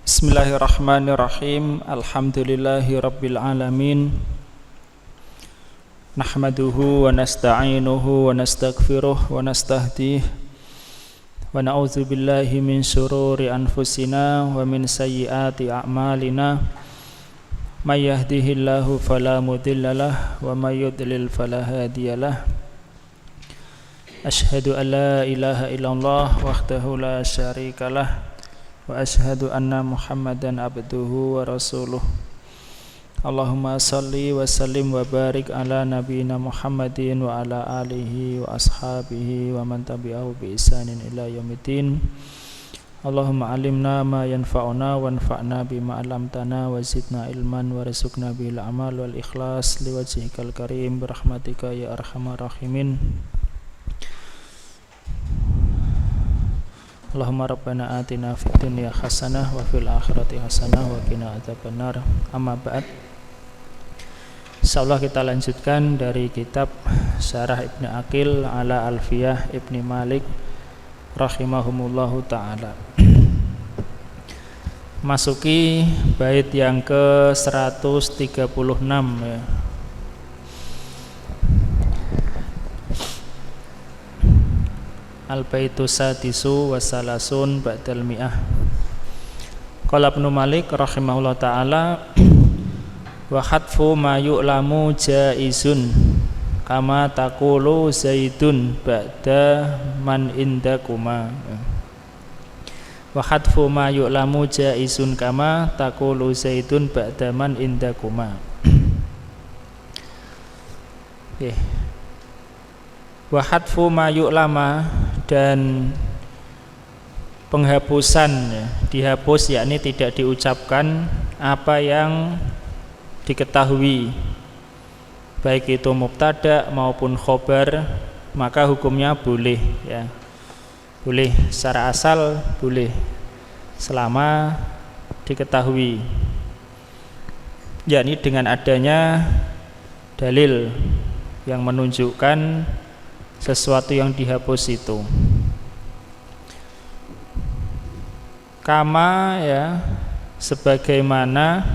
Bismillahirrahmanirrahim. Alhamdulillahi rabbil alamin. Nahmaduhu wa nasta'inuhu wa nastaghfiruh wa nastahdih wa na'udzu billahi min syururi anfusina wa min sayyiati a'malina. May yahdihillahu fala mudhillalah wa may yudlil fala hadiyalah. Asyhadu an la ilaha illallah wahdahu la syarikalah wa asyhadu anna Muhammadan abduhu wa rasuluh. Allahumma salli wa sallim wa barik ala nabiyyina Muhammadin wa ala alihi wa ashabihi wa man tabi'ahu bi ihsanin ila yaumiddin. Allahumma alimna ma yanfa'una wanfa'na bima 'allamtana wa zidna ilman warzuqna bil amal wal ikhlas liwajhikal karim birahmatika ya arhamar rahimin. Allahumma rabbana atina fid dunya hasanah wa fil akhirati hasanah wa qina adzabannar. Amma ba'd. Insyaallah kita lanjutkan dari kitab Syarah Ibnu Aqil ala Alfiyah Ibnu Malik rahimahumullahu taala. Masuki bait yang ke-136 ya. Al-baitu sadisu wasalasun ba'dal mi'ah. Qala Ibnu Malik rahimahullah ta'ala wa hadfu ma yu'lamu jaizun kama taqulu zaidun ba'da man indakuma. Wa hadfu ma yu'lamu jaizun kama taqulu zaidun ba'da man indakuma. Okay. Wa hadfu ma yu'lama, dan penghapusan ya, dihapus yakni tidak diucapkan apa yang diketahui baik itu mubtada maupun khobar, maka hukumnya boleh ya. Boleh secara asal boleh selama diketahui, yakni dengan adanya dalil yang menunjukkan sesuatu yang dihapus itu. Kama ya, sebagaimana.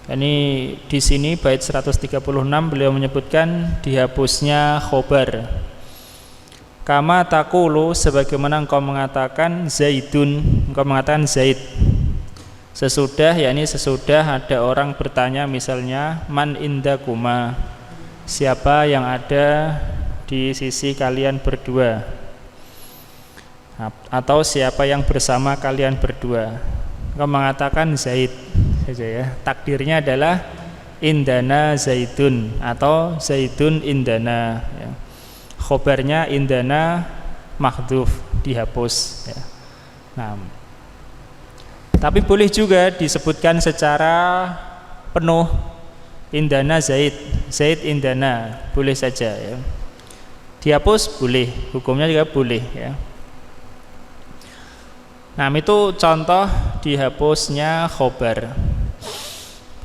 Ini di sini bait 136 beliau menyebutkan dihapusnya khobar. Kama taqulu, sebagaimana engkau mengatakan Zaidun, engkau mengatakan Zaid. Sesudah, yakni sesudah ada orang bertanya misalnya man indakuma, siapa yang ada di sisi kalian berdua, atau siapa yang bersama kalian berdua. Engkau mengatakan Zaid saja ya. Takdirnya adalah indana Zaidun atau Zaidun indana ya. Khobarnya indana mahdhuf, dihapus ya. Nah, tapi boleh juga disebutkan secara penuh indana Zaid, Zaid indana, boleh saja ya. Dihapus boleh, hukumnya juga boleh ya. Nah, itu contoh dihapusnya khobar.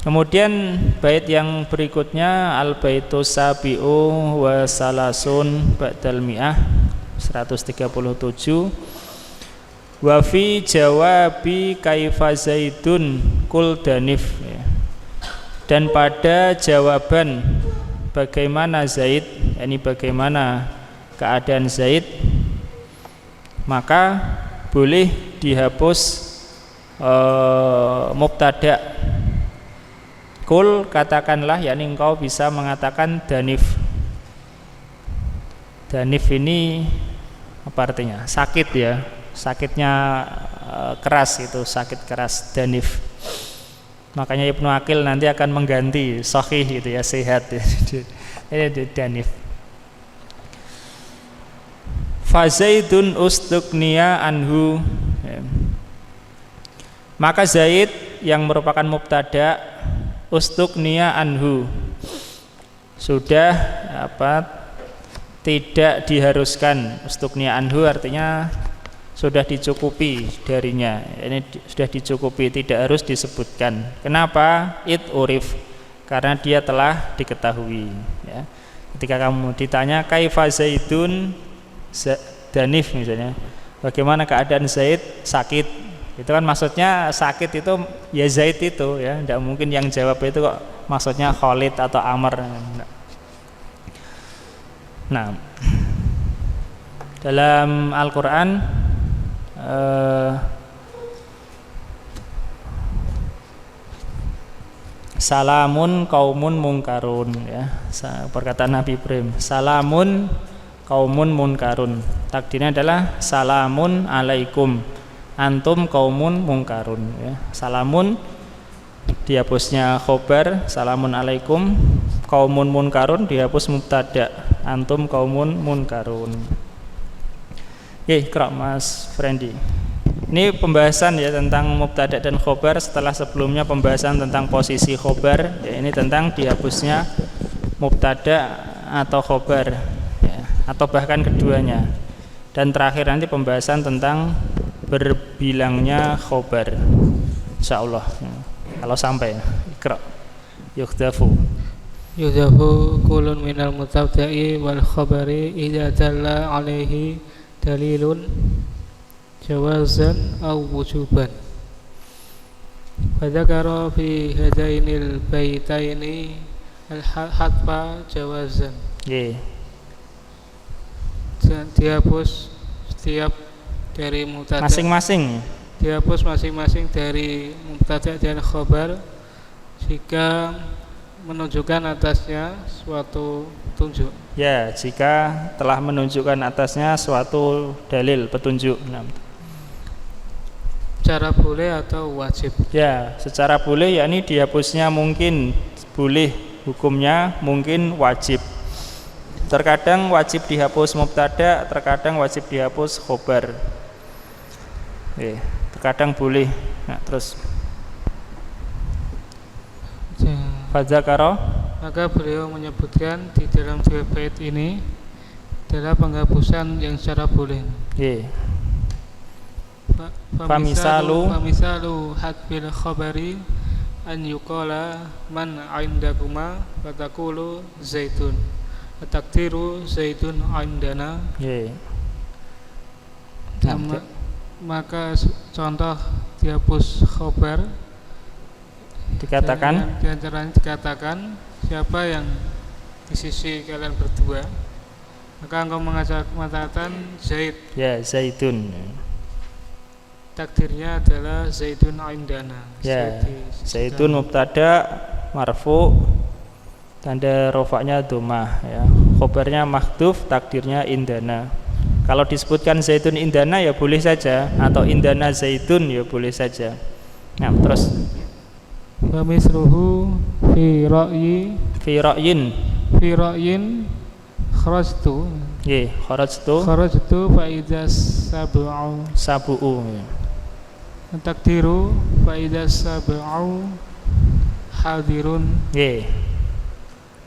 Kemudian bait yang berikutnya al-baitu sabi'u wa salasun ba'dal mi'ah 137. Wa fi jawabi kaifa zaidun kul danif ya. Dan pada jawaban bagaimana Zaid, yakni bagaimana keadaan Zaid, maka boleh dihapus mubtada. Kul, katakanlah, yakni engkau bisa mengatakan danif. Danif ini apa artinya? Sakit ya. Sakitnya keras, itu sakit keras, danif. Makanya Ibnu Aqil nanti akan mengganti sahih gitu ya, sehat ya. Ini danif. Fazaidun ustugniya anhu ya. Maka Zaid yang merupakan mubtada, ustugniya anhu, sudah tidak diharuskan. Ustugniya anhu artinya sudah dicukupi darinya. Ini sudah dicukupi, tidak harus disebutkan. Kenapa? It urif, karena dia telah diketahui ya. Ketika kamu ditanya kaifa zaidun danif misalnya, bagaimana keadaan Zaid? Sakit. Itu kan maksudnya sakit itu ya Zaid itu ya, tidak mungkin yang jawab itu kok maksudnya Khalid atau Amr. Nah, dalam Al-Quran salamun kaumun mungkarun ya, perkataan Nabi Ibrahim, salamun kaumun munkarun, takdirnya adalah salamun alaikum antum kaumun mungkarun ya. Salamun dihapusnya khobar, salamun alaikum, kaumun munkarun dihapus mubtada, antum kaumun munkarun. Iqra Mas Frendi. Ini pembahasan ya tentang mubtada dan khobar setelah sebelumnya pembahasan tentang posisi khobar ya, ini tentang dihapusnya mubtada atau khobar ya, atau bahkan keduanya. Dan terakhir nanti pembahasan tentang berbilangnya khobar insyaallah ya. Kalau sampai Iqra yukhdafu kulun minal mutabda'i wal khabari idza dalla alaihi dalilun jawazan aw wujuban. Fadzakara fi hadainil baitaini al-hatfa jawazan. Dihapus setiap dari mubtada masing-masing. Dihapus masing-masing dari mubtada dan khabar jika menunjukkan atasnya suatu petunjuk. Ya, jika telah menunjukkan atasnya suatu dalil petunjuk. Secara boleh atau wajib? Ya, secara boleh yakni dihapusnya mungkin boleh hukumnya, mungkin wajib. Terkadang wajib dihapus mubtada, terkadang wajib dihapus khobar. Terkadang boleh. Nah, terus Fadzakara, maka beliau menyebutkan di dalam dua bait ini adalah penghapusan yang secara boleh. Famisalu hadbil khabari an yuqala man indakuma fatakulu zaitun ataktiru zaitun indana. Maka contoh dihapus khabar dikatakan dikatakan siapa yang di sisi kalian berdua, maka engkau mengatakan Zaid. Ya, Zaidun. Takdirnya adalah Zaidun indana. Ya, Zaidun mubtada marfu, tanda rofaknya dhammah ya. Khobarnya mahdhuf, takdirnya indana. Kalau disebutkan Zaidun indana ya boleh saja, atau indana Zaidun ya boleh saja. Nah, terus wa misruhu fi ra'yin kharajtu fa idza sab'u takdiru fa idza sab'u hadirun.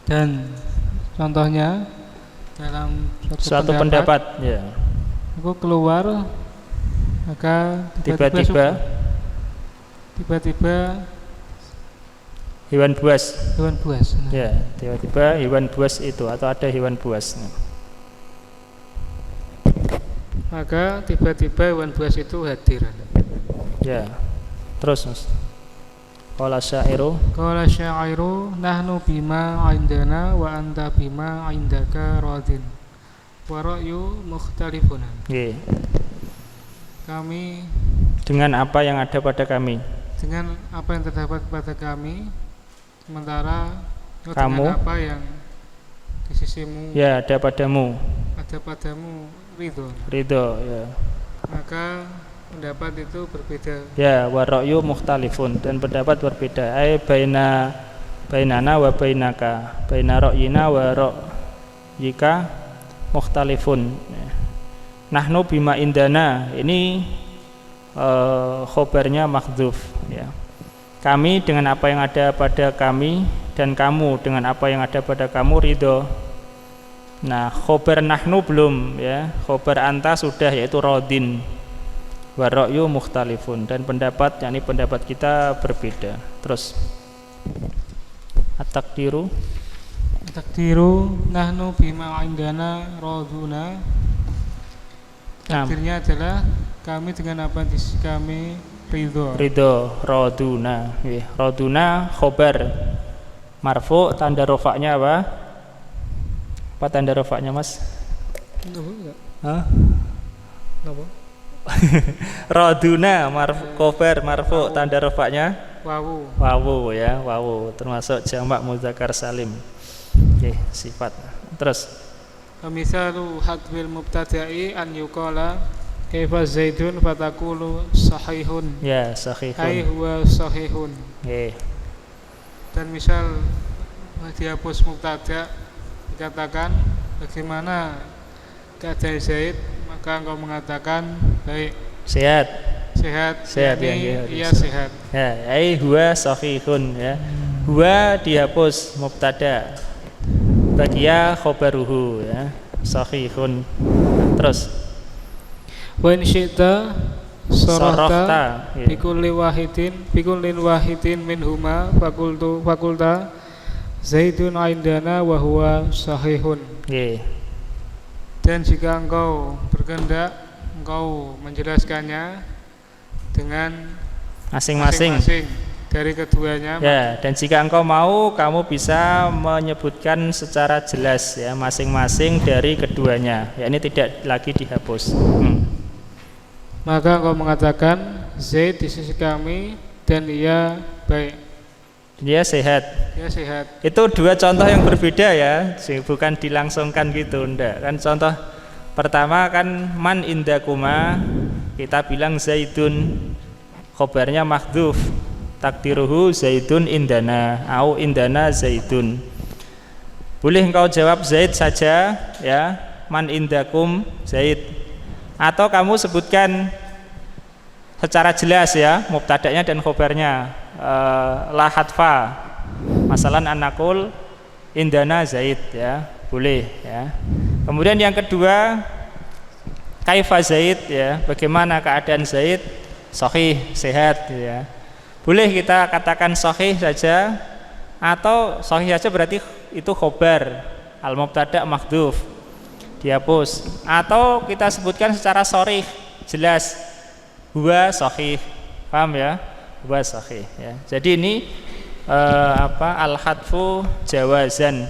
Dan contohnya dalam suatu pendapat ya. Aku keluar, maka tiba-tiba hewan buas. Ya, tiba-tiba hewan buas itu atau ada hewan buas. Maka tiba-tiba hewan buas itu hadir. Ya. Terus Mas. Qala syairu nahnu bima indana wa anta bima indaka radin wa ra'yu mukhtalifun. Kami dengan apa yang ada pada kami, dengan apa yang terdapat pada kami, sementara kamu dengan apa yang di sisimu ya ada padamu ridho ya. Maka pendapat itu berbeda. Ya, wa ra'yu mukhtalifun, dan pendapat berbeda. Ai bainana wa bainaka, baina ra'yina wa ra'yika mukhtalifun. Nahnu bima indana, ini khobarnya mahdhuf ya. Kami dengan apa yang ada pada kami, dan kamu dengan apa yang ada pada kamu ridho. Nah, khobar nahnu belum ya. Khobar anta sudah, yaitu radin. Wa ra'yu mukhtalifun, dan pendapat yakni pendapat kita berbeda. Terus at-takdiru nahnu bima indana raduna. takdirnya adalah kami dengan apa kami ridho. Ridho, raduna. Nggih, raduna khobar marfu, tanda rofaknya apa? Apa tanda rofaknya, Mas? Hah? Napa? Raduna marfu, khobar marfu, tanda rofaknya Wawu. wawu ya, wawu termasuk jamak muzakkar salim. Oke, sifat. Terus Misalu hadwil mubtada'i an yuqala kaifa zaidun fatakulu sahihun. ya Ai sahihun. huwa sahihun. Nggih. Dan misal dihapus mubtada dikatakan bagaimana keadaan Zaid, maka engkau mengatakan baik, Sehat. sehat, Sehat, yakni ya, ia bisa. sehat. Ya, ai huwa sahihun ya. Huwa dihapus mubtada. Bagia khobaruhu ya. Sahihun. Terus Wa in syi'ta Sorokta, sarahta ya. bikulli wahidin minhuma fakulta Zaidun indana wa huwa sahihun. Nggih. Dan jika engkau berkehendak, engkau menjelaskannya dengan Masing-masing. masing-masing dari keduanya. Ya, dan jika engkau mau, kamu bisa menyebutkan secara jelas ya masing-masing dari keduanya. Ya, ini tidak lagi dihapus. Maka engkau mengatakan Zaid di sisi kami dan ia baik, Dia sehat. ia sehat. Itu dua contoh yang berbeda ya, bukan dilangsungkan gitu, ndak. Kan contoh pertama kan man indakuma, kita bilang Zaidun, khobarnya mahdhuf, takdiruhu Zaidun indana, au indana Zaidun. Boleh engkau jawab Zaid saja ya, man indakum Zaid, atau kamu sebutkan secara jelas ya mubtada'nya dan khobarnya, la hatfa, masalan anakul indana Zaid ya, boleh ya. Kemudian yang kedua kaifa Zaid ya, bagaimana keadaan Zaid, sahih, sehat ya. Boleh kita katakan sahih saja, atau sahih saja berarti itu khobar, al mubtada' mahdhuf, dihapus, atau kita sebutkan secara sharih, jelas, huwa sahih, paham ya, huwa sahih ya. Jadi ini al hadfu jawazan,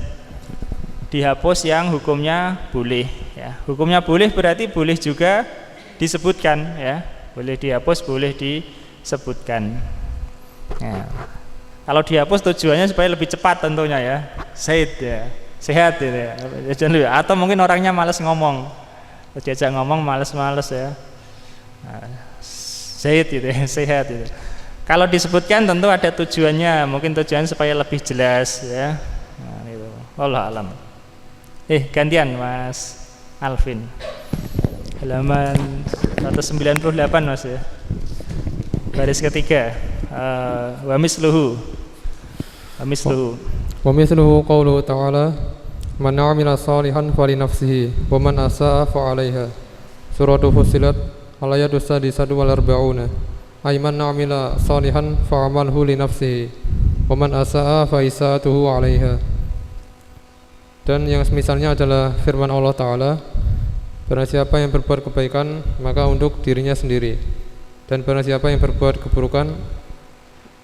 dihapus yang hukumnya boleh ya. Hukumnya boleh berarti boleh juga disebutkan ya, boleh dihapus, boleh disebutkan ya. Kalau dihapus tujuannya supaya lebih cepat tentunya ya, Zaid ya, sehat ya. Atau mungkin orangnya malas ngomong, diajak ngomong malas-malas ya, Zaid gitu ya, sehat gitu. Kalau disebutkan tentu ada tujuannya, mungkin tujuan supaya lebih jelas ya. Nah, itu. Wallahu alam. Gantian Mas Alvin. Halaman 198 Mas ya. Baris ketiga. Wa misluhu. Wa misluhu qawluhu ta'ala man 'amila shalihan fali nafsihi wa man asaa fa 'alaiha. Suratu Fussilat al-ayatu sadisatu wal arba'una. Ay man 'amila shalihan fa 'amalhu li nafsihi wa man asaa fa isaatuhu 'alaiha. Dan yang semisalnya adalah firman Allah Ta'ala, barang siapa yang berbuat kebaikan maka untuk dirinya sendiri, dan barang siapa yang berbuat keburukan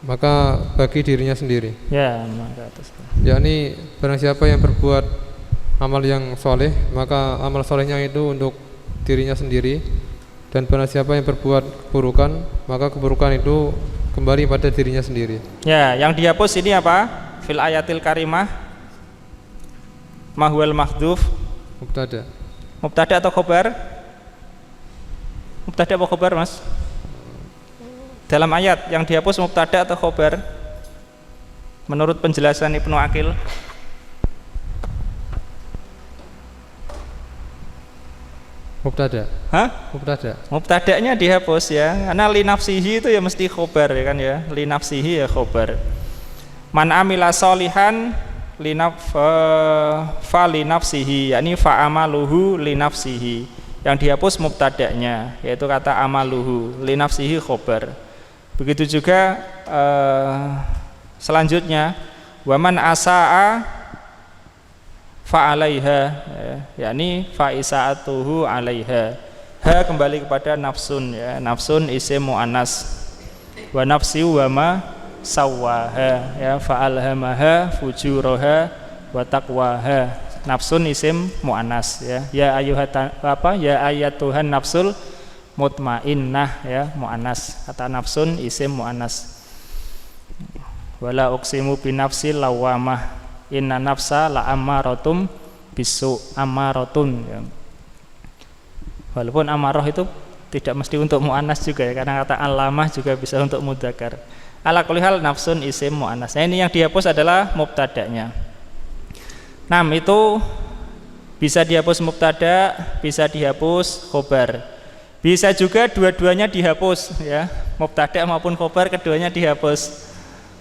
maka bagi dirinya sendiri. Ya, maka atas. Yakni barang siapa yang berbuat amal yang soleh maka amal solehnya itu untuk dirinya sendiri, dan barang siapa yang berbuat keburukan maka keburukan itu kembali pada dirinya sendiri. Ya, yang dihapus ini apa? Fil ayatil karimah mahwal mahdhuf, Mubtada. mubtada atau khobar? Mubtada atau khobar Mas? Dalam ayat yang dihapus mubtada atau khobar? Menurut penjelasan Ibnu Aqil. Mubtada. Hah? Mubtada. Mubtada'nya dihapus ya. Karena li nafsihi itu ya mesti khobar ya kan ya. Li nafsihi ya khobar. Man amila sholihan fa li nafsihi, yakni fa amaluhu li nafsihi. Yang dihapus mubtada'nya yaitu kata amaluhu, li nafsihi khobar. Begitu juga selanjutnya waman asaa fa alaiha, yakni fa isaatuhu alaiha. Ha kembali kepada nafsun ya. Nafsun isim muannas. Wa nafsi wa ma sawwaha ya, fa'alhamaha fujuraha wa taqwaha. Nafsun isim muannas ya. Ya ayatuhan nafsul mutmainnah ya, muannas. Kata nafsun isim muannas. Wala uqsimu binafsil lawamah. Inna nafsa la ammaratum bisu, ammaratun ya. Walaupun amarah itu tidak mesti untuk muannas juga ya, karena kata alamah juga bisa untuk mudzakkar. Ala kulli hal nafsun isim muannas. Nah, ini yang dihapus adalah mubtada'nya. Nah, itu bisa dihapus mubtada, bisa dihapus khobar. Bisa juga dua-duanya dihapus ya, mubtada maupun khobar keduanya dihapus.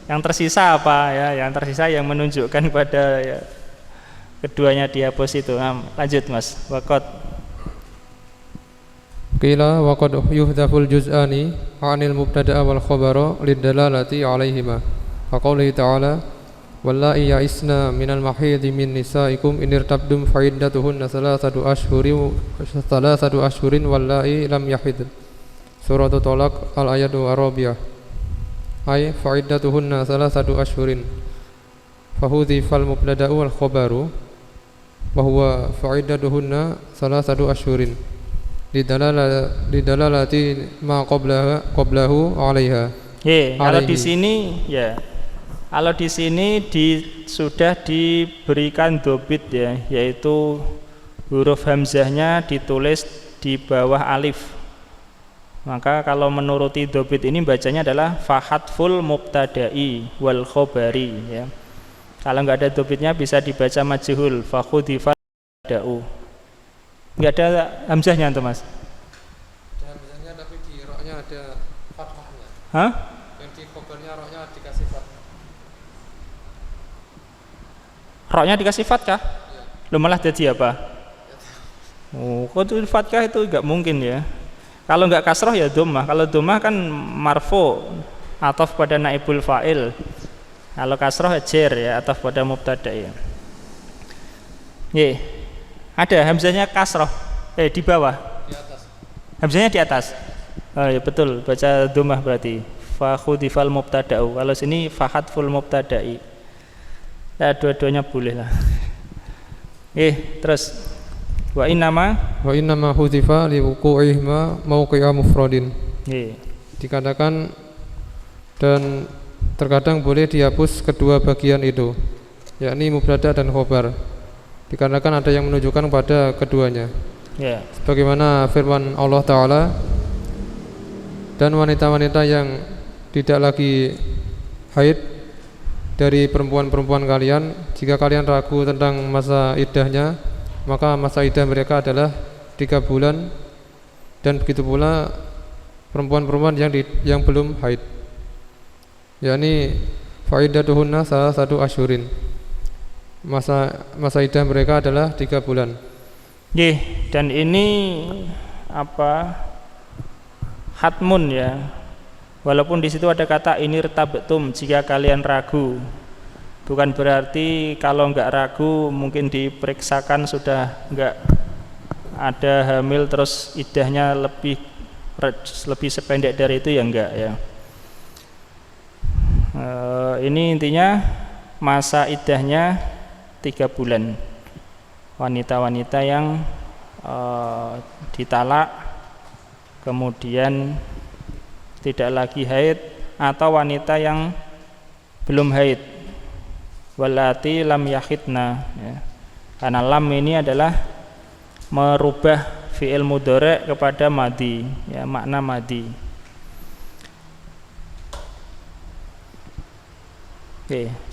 Yang tersisa apa ya? Yang tersisa yang menunjukkan pada ya, keduanya dihapus itu. Nah, lanjut Mas. Waqad Qila wa qad yuhdaful juz'ani 'anil mubtada'a wal khabara lidalalati 'alaihima. Wa qoulihi ta'ala wallahi ya'isna minal mahidhi min nisaikum in irtabdum fa iddatuhunna thalathatu ashhurin wallahi lam yahid. Surah At-Talaq al-ayatu ar-rabi'ah. Ay fa iddatuhunna thalathatu ashhurin. Fa hudhifal mubtada'u wal khabaru wa huwa fa iddatuhunna thalathatu ashhurin. Lidalalati ma qablahu 'alaiha. Kalau di sini ya. Kalau di sini sudah diberikan dobit ya, yaitu huruf hamzahnya ditulis di bawah alif. Maka kalau menuruti dobit ini bacanya adalah fahatful mubtada'i wal khobari ya. Kalau nggak ada dobitnya bisa dibaca majhul fakhudifal da'u. Nggak ada hamzahnya tuh Mas? Ada hamzahnya tapi di roknya ada fathahnya. Hah? Yang di khobarnya roknya dikasih fathah. Roknya dikasih fathah? Ya. Lu malah jadi apa? Oh, kok itu fathah itu nggak mungkin ya. Kalau nggak kasroh ya dhammah. Kalau dhammah kan marfu, ataf pada naibul fa'il. Kalau kasroh jar ya, ataf pada mubtada ya. Ye. Ada hamzahnya kasroh di bawah. Di atas. Hamzahnya di atas. Oh ya betul, baca dhammah berarti. Fa khudifal mubtada'u. Kalau sini fahatful mubtada'i. Ya dua-duanya boleh lah. Terus wa innama hudhifa li wuqu'ihima mawqi'a mufradin. Dikatakan dan terkadang boleh dihapus kedua bagian itu, yakni mubtada dan khobar. Dikarenakan ada yang menunjukkan pada keduanya. Sebagaimana firman Allah Ta'ala, dan wanita-wanita yang tidak lagi haid dari perempuan-perempuan kalian, jika kalian ragu tentang masa iddahnya, maka masa iddah mereka adalah 3 bulan. Dan begitu pula perempuan-perempuan yang belum haid, yakni fa'iddatuhunna salah satu asyurin. Masa iddah mereka adalah 3 bulan. Dan ini hatmun ya. Walaupun di situ ada kata inirtabtum, jika kalian ragu. Bukan berarti kalau enggak ragu mungkin diperiksakan sudah enggak ada hamil terus iddahnya lebih sependek dari itu ya enggak ya. Ini intinya masa iddahnya 3 bulan. Wanita-wanita yang ditalak kemudian tidak lagi haid, atau wanita yang belum haid, walati lam yahidna ya. Karena lam ini adalah merubah fi'il mudhari' kepada madi ya, makna madi.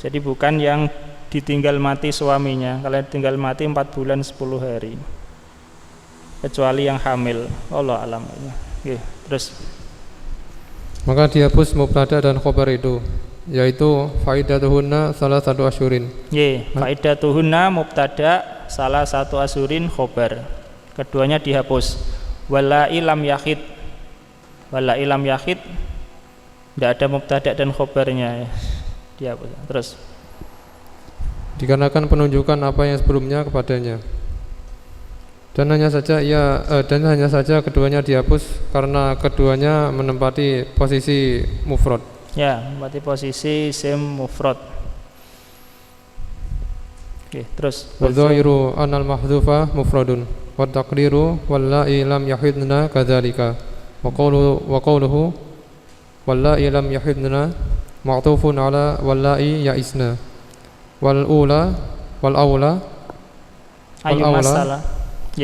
Jadi bukan yang ditinggal mati suaminya. Kalau tinggal mati 4 bulan 10 hari, kecuali yang hamil. Allah alam. Terus maka dihapus mubtada dan khobar itu, yaitu faidatuhunna salah satu asyurin. Faidatuhunna mubtada, salah satu asyurin khobar. Keduanya dihapus. Wallai lam yahid. Wallai lam yahid tidak ada mubtada dan khobarnya ya. Dihapus. Terus dikarenakan penunjukan apa yang sebelumnya kepadanya. Dan hanya saja keduanya dihapus karena keduanya menempati posisi mufrad. Ya, menempati posisi isim mufrad. Oke, terus Wadzahiru anal mahdzufa mufradun wa taqdiru wallahi lam yahidna kadzalika. Wa qawluhu wallahi lam yahidna ma'tufun ala wallahi ya'isna. Wal aula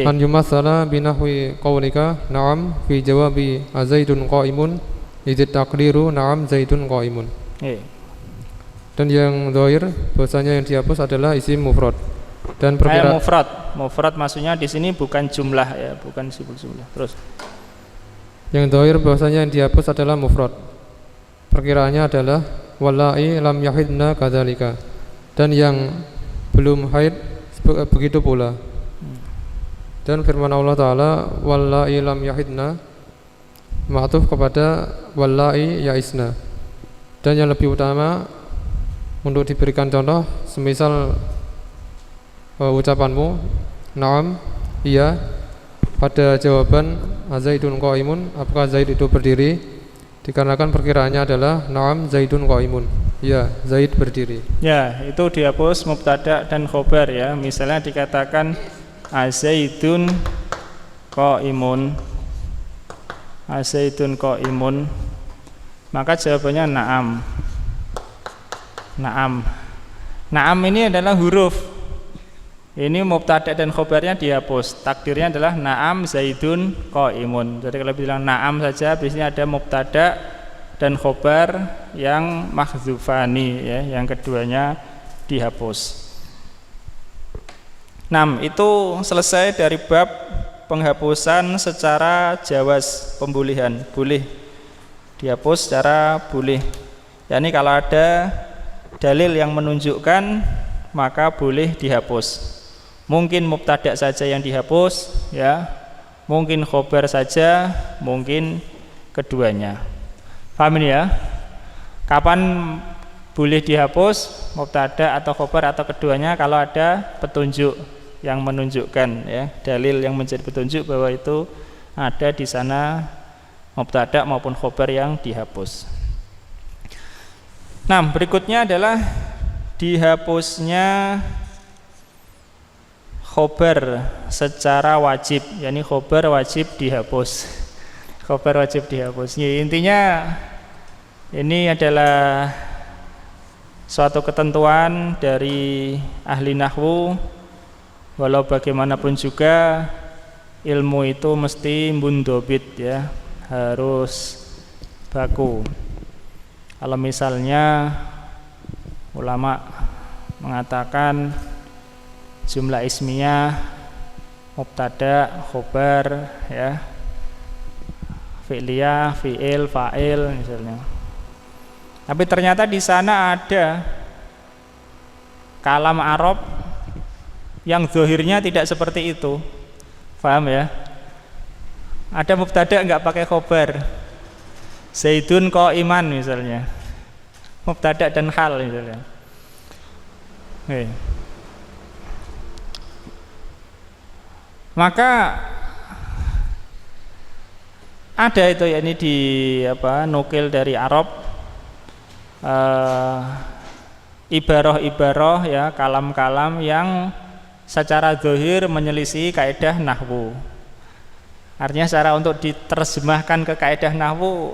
an yumassala binahwi qawlika na'am fi jawabi azaidun qa'imun idh taqdiru na'am zaidun qa'imun. Dan yang zahir bahwasanya yang dihapus adalah isim mufrad. Dan mufrad maksudnya di sini bukan jumlah ya, bukan jumlah. Terus yang zahir bahwasanya yang dihapus adalah mufrad. Perkiraannya adalah wallahi lam yahidna kadzalika. Dan yang belum haid begitu pula. Dan firman Allah Ta'ala wallahi lam yahidna ma'tuf kepada wallahi ya'isna. Dan yang lebih utama untuk diberikan contoh semisal ucapanmu na'am, iya, pada jawaban Zaidun qa'imun, apakah Zaid itu berdiri, dikarenakan perkiraannya adalah na'am Zaidun qa'imun, iya, Zaid berdiri. Ya, itu dihapus mubtada dan khobar ya. Misalnya dikatakan Azaidun qa'imun, Azaidun qa'imun, maka jawabannya na'am. Na'am ini adalah huruf. Ini mubtada dan khobarnya dihapus. Takdirnya adalah na'am Zaidun qa'imun. Jadi kalau bilang na'am saja biasanya ada mubtada dan khobar yang mahdzufani ya, yang keduanya dihapus. 6. Itu selesai dari bab penghapusan secara jawaz, pembulihan, boleh dihapus secara boleh. Yani kalau ada dalil yang menunjukkan maka boleh dihapus. Mungkin mubtada saja yang dihapus ya, mungkin khobar saja, mungkin keduanya. Paham ini ya? Kapan boleh dihapus mubtada atau khobar atau keduanya? Kalau ada petunjuk yang menunjukkan ya, dalil yang menjadi petunjuk bahwa itu ada di sana mubtada maupun khobar yang dihapus. Nah, berikutnya adalah dihapusnya khobar secara wajib, yakni khobar wajib dihapus. Khobar wajib dihapus. Ya, intinya ini adalah suatu ketentuan dari ahli nahwu. Walau bagaimanapun juga ilmu itu mesti mundobit ya, harus baku. Kalau misalnya ulama mengatakan jumlah ismiyah mubtada, khobar ya, fi'liyah, fi'il, fa'il misalnya. Tapi ternyata di sana ada kalam Arab yang zahirnya tidak seperti itu. Paham ya? Ada mubtada enggak pakai khobar. Zaidun qa'iman misalnya. Mubtada dan hal misalnya. Maka ada itu ya, ini di nukil dari Arab, ibarah-ibarah ya, kalam-kalam yang secara zahir menyelisih kaidah nahwu. Artinya secara untuk diterjemahkan ke kaidah nahwu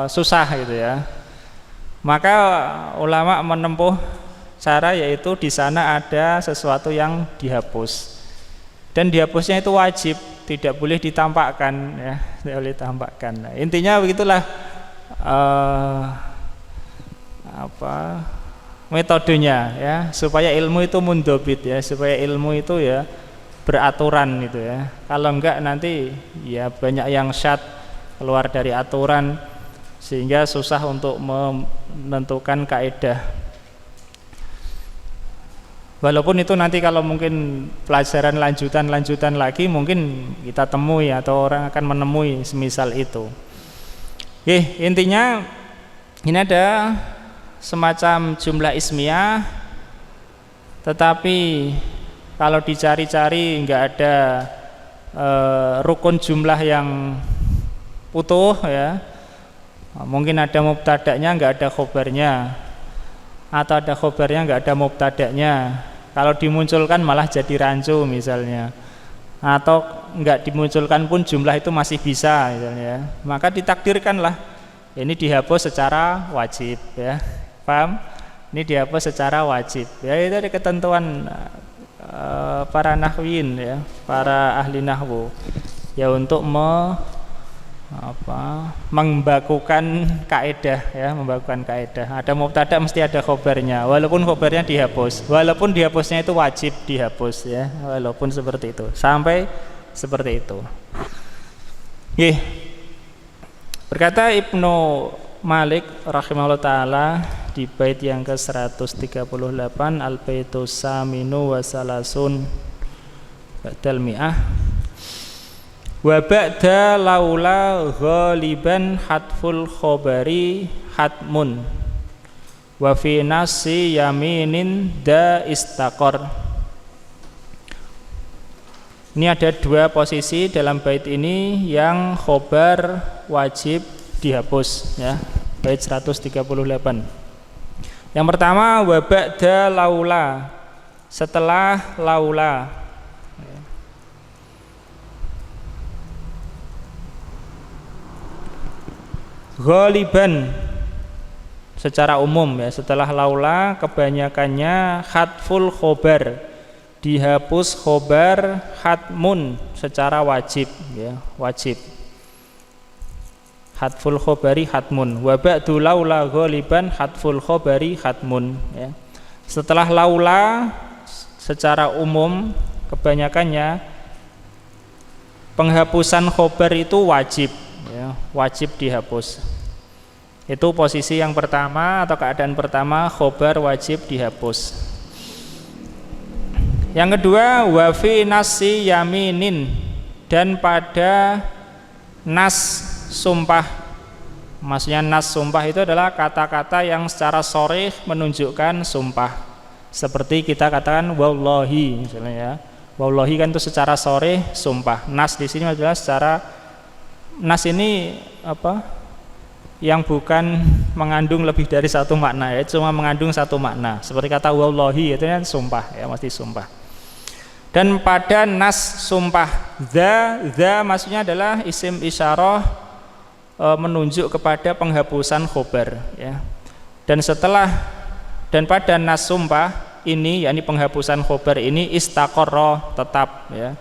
susah gitu ya. Maka ulama menempuh cara yaitu di sana ada sesuatu yang dihapus. Dan dihapusnya itu wajib, tidak boleh ditampakkan ya, tidak boleh ditampakkan. Nah, intinya begitulah metodenya ya, supaya ilmu itu mundobit ya, supaya ilmu itu ya beraturan gitu ya. Kalau enggak nanti ya banyak yang syad, keluar dari aturan, sehingga susah untuk menentukan kaidah. Walaupun itu nanti kalau mungkin pelajaran lanjutan lagi mungkin kita temui atau orang akan menemui semisal itu. Intinya ini ada semacam jumlah ismiyah, tetapi kalau dicari-cari nggak ada rukun jumlah yang utuh ya, mungkin ada mubtada'nya nggak ada khobarnya, atau ada khobarnya nggak ada mubtada'nya, kalau dimunculkan malah jadi rancu misalnya, atau nggak dimunculkan pun jumlah itu masih bisa misalnya, maka ditakdirkanlah ini dihapus secara wajib ya, paham? Ini dihapus secara wajib ya, itu ada ketentuan para nahwiyin ya, para ahli nahwu ya, untuk membakukan kaidah ya, membakukan kaidah. Ada mubtada mesti ada khobarnya, walaupun khobarnya dihapus, walaupun dihapusnya itu wajib dihapus ya, walaupun seperti itu, sampai seperti itu. Berkata Ibnu Malik rahimahullah ta'ala di bait yang ke-138, al-baitus saminu wa salasun ba'dal mi'ah, wa ba'da laula ghaliban hatful khobari hatmun wa fi nasi yaminin da istaqor. Ini ada dua posisi dalam bait ini yang khobar wajib dihapus ya, bait 138. Yang pertama wa ba'da laula, setelah laula. Ghaliban secara umum ya, setelah laula kebanyakannya hatful khobar, dihapus khobar, hatmun secara wajib ya, wajib. Hatful khobari hatmun, wa ba'du laula ghaliban hatful khobari hatmun ya. Setelah laula secara umum kebanyakannya penghapusan khobar itu wajib ya, wajib dihapus. Itu posisi yang pertama atau keadaan pertama, khobar wajib dihapus. Yang kedua, wa fi nasi yaminin, dan pada nas sumpah. Maksudnya nas sumpah itu adalah kata-kata yang secara sharih menunjukkan sumpah. Seperti kita katakan wallahi misalnya ya. Wallahi kan itu secara sharih sumpah. Nas di sini adalah secara, nas ini apa? Yang bukan mengandung lebih dari satu makna ya, cuma mengandung satu makna. Seperti kata wallahi itu kan sumpah ya, mesti sumpah. Dan pada nas sumpah za maksudnya adalah isim isyarah menunjuk kepada penghapusan khobar ya. Dan pada nas sumpah ini, yakni penghapusan khobar ini, istaqarra tetap ya,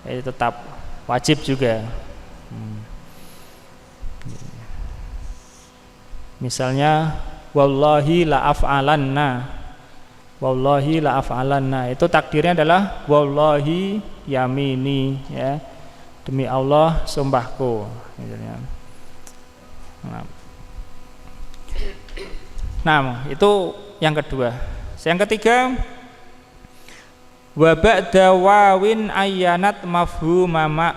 tetap wajib juga. Misalnya wallahi la af'alanna, wallahi la af'alanna, itu takdirnya adalah wallahi yamini ya, demi Allah sumpahku misalnya. Nah, itu yang kedua. Yang ketiga, wa ba'da wawin ayyanat mafhumama,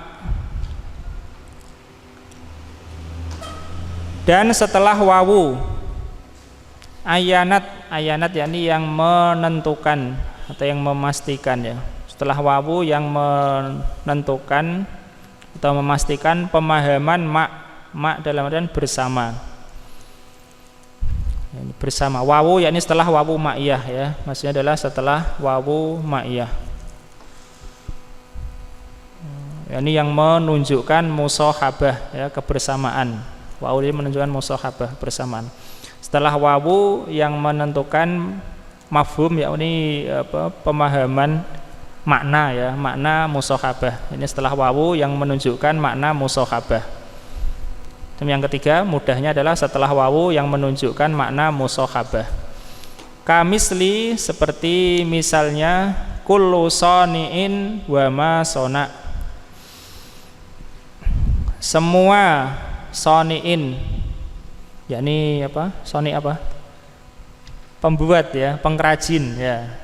dan setelah wawu ayyanat yakni yang menentukan atau yang memastikan ya. Setelah wawu yang menentukan atau memastikan pemahaman mak dalam artian bersama. Bersama wawu yakni setelah wawu ma'iyah ya. Maksudnya adalah setelah wawu ma'iyah. Ini yang menunjukkan musyahabah ya, kebersamaan. Wawu ini menunjukkan musyahabah, bersamaan. Setelah wawu yang menentukan mafhum yakni pemahaman makna ya, makna musyahabah. Ini setelah wawu yang menunjukkan makna musyahabah. Dan yang ketiga mudahnya adalah setelah wawu yang menunjukkan makna musyahabah. Kamisli, seperti misalnya kullu sani'in wa ma sona, semua soni'in, yakni apa? Soni apa? Pembuat ya, pengrajin ya.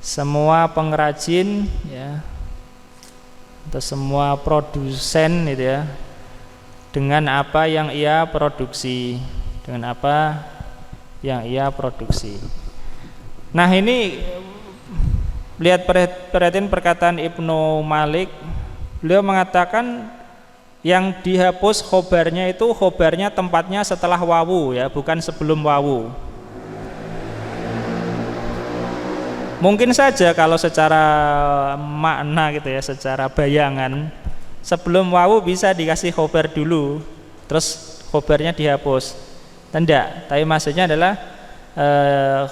Semua pengrajin ya, atau semua produsen itu ya, dengan apa yang ia produksi, dengan apa yang ia produksi. Nah, ini lihat perhatian perkataan Ibnu Malik, beliau mengatakan yang dihapus khobarnya itu khobarnya tempatnya setelah wawu ya, bukan sebelum wawu. Mungkin saja kalau secara makna gitu ya, secara bayangan sebelum wawu bisa dikasih khobar dulu, terus khobarnya dihapus. Tidak, tapi maksudnya adalah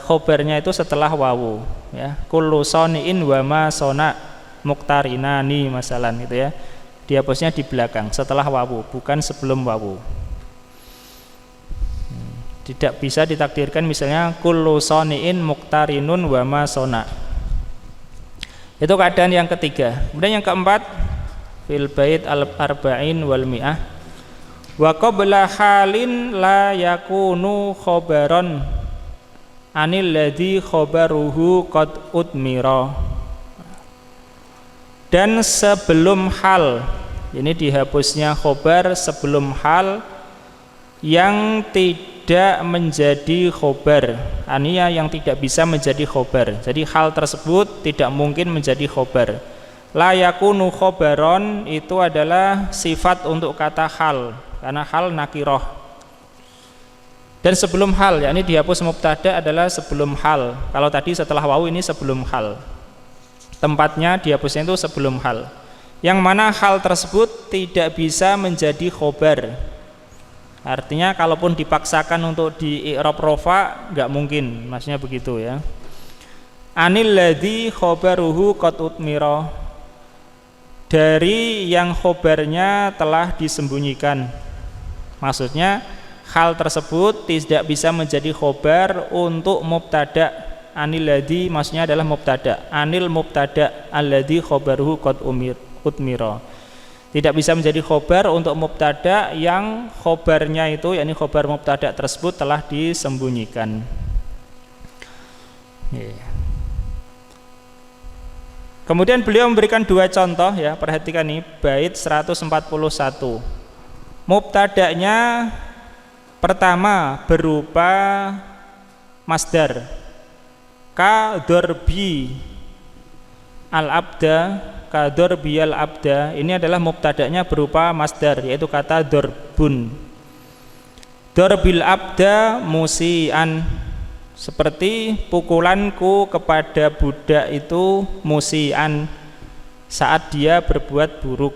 khobarnya itu setelah wawu ya. Kullu soni'in wa ma sona muktarinani masalan gitu ya. Dihapusnya di belakang setelah wawu, bukan sebelum wawu. Tidak bisa ditakdirkan misalnya kullu soni'in muktarinun wa ma sona. Itu keadaan yang ketiga. Kemudian yang keempat, fil bait al-arba'in wal mi'ah wa qabla halin la yakunu khobaron anil ladzi khobaruhu qad utmira. Dan sebelum hal, ini dihapusnya khobar sebelum hal yang tidak menjadi khobar, ania yang tidak bisa menjadi khobar. Jadi hal tersebut tidak mungkin menjadi khobar. La yakunu khobaron itu adalah sifat untuk kata hal, karena hal nakiroh. Dan sebelum hal, yakni dihapus mubtada adalah sebelum hal. Kalau tadi setelah wawu, ini sebelum hal. Tempatnya dihapusnya itu sebelum hal, yang mana hal tersebut tidak bisa menjadi khobar. Artinya kalaupun dipaksakan untuk di i'rab rofa nggak mungkin, maksudnya begitu ya. Anil ladzi khobaruhu qad utmira, dari yang khobarnya telah disembunyikan. Maksudnya hal tersebut tidak bisa menjadi khobar untuk mubtada. Anil ladzi maksudnya adalah mubtada, anil mubtada alladzi khobaruhu qad utmira. Tidak bisa menjadi khobar untuk mubtada yang khobarnya itu, yakni khobar mubtada tersebut telah disembunyikan. Kemudian beliau memberikan dua contoh ya, perhatikan nih, bait 141. Mubtadanya pertama berupa masdar, ka dorbi al-abda, ka dorbi al-abda, ini adalah mubtadanya berupa masdar, yaitu kata dorbun. Dorbil abda musian, seperti pukulanku kepada budak itu musian, saat dia berbuat buruk.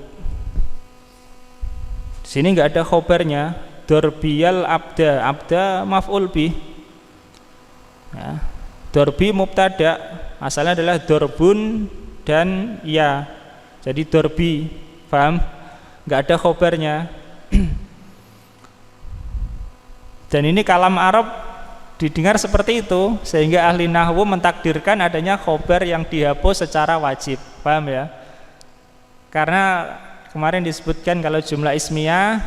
Di sini nggak ada khobarnya. Dorbiyal abda, abda maf'ul bih ya. Dorbi mubtada, asalnya adalah dorbun dan ya, jadi dorbi, paham? Nggak ada khobarnya. Dan ini kalam Arab didengar seperti itu, sehingga ahli nahwu mentakdirkan adanya khobar yang dihapus secara wajib, paham ya? Karena kemarin disebutkan kalau jumlah ismiyah,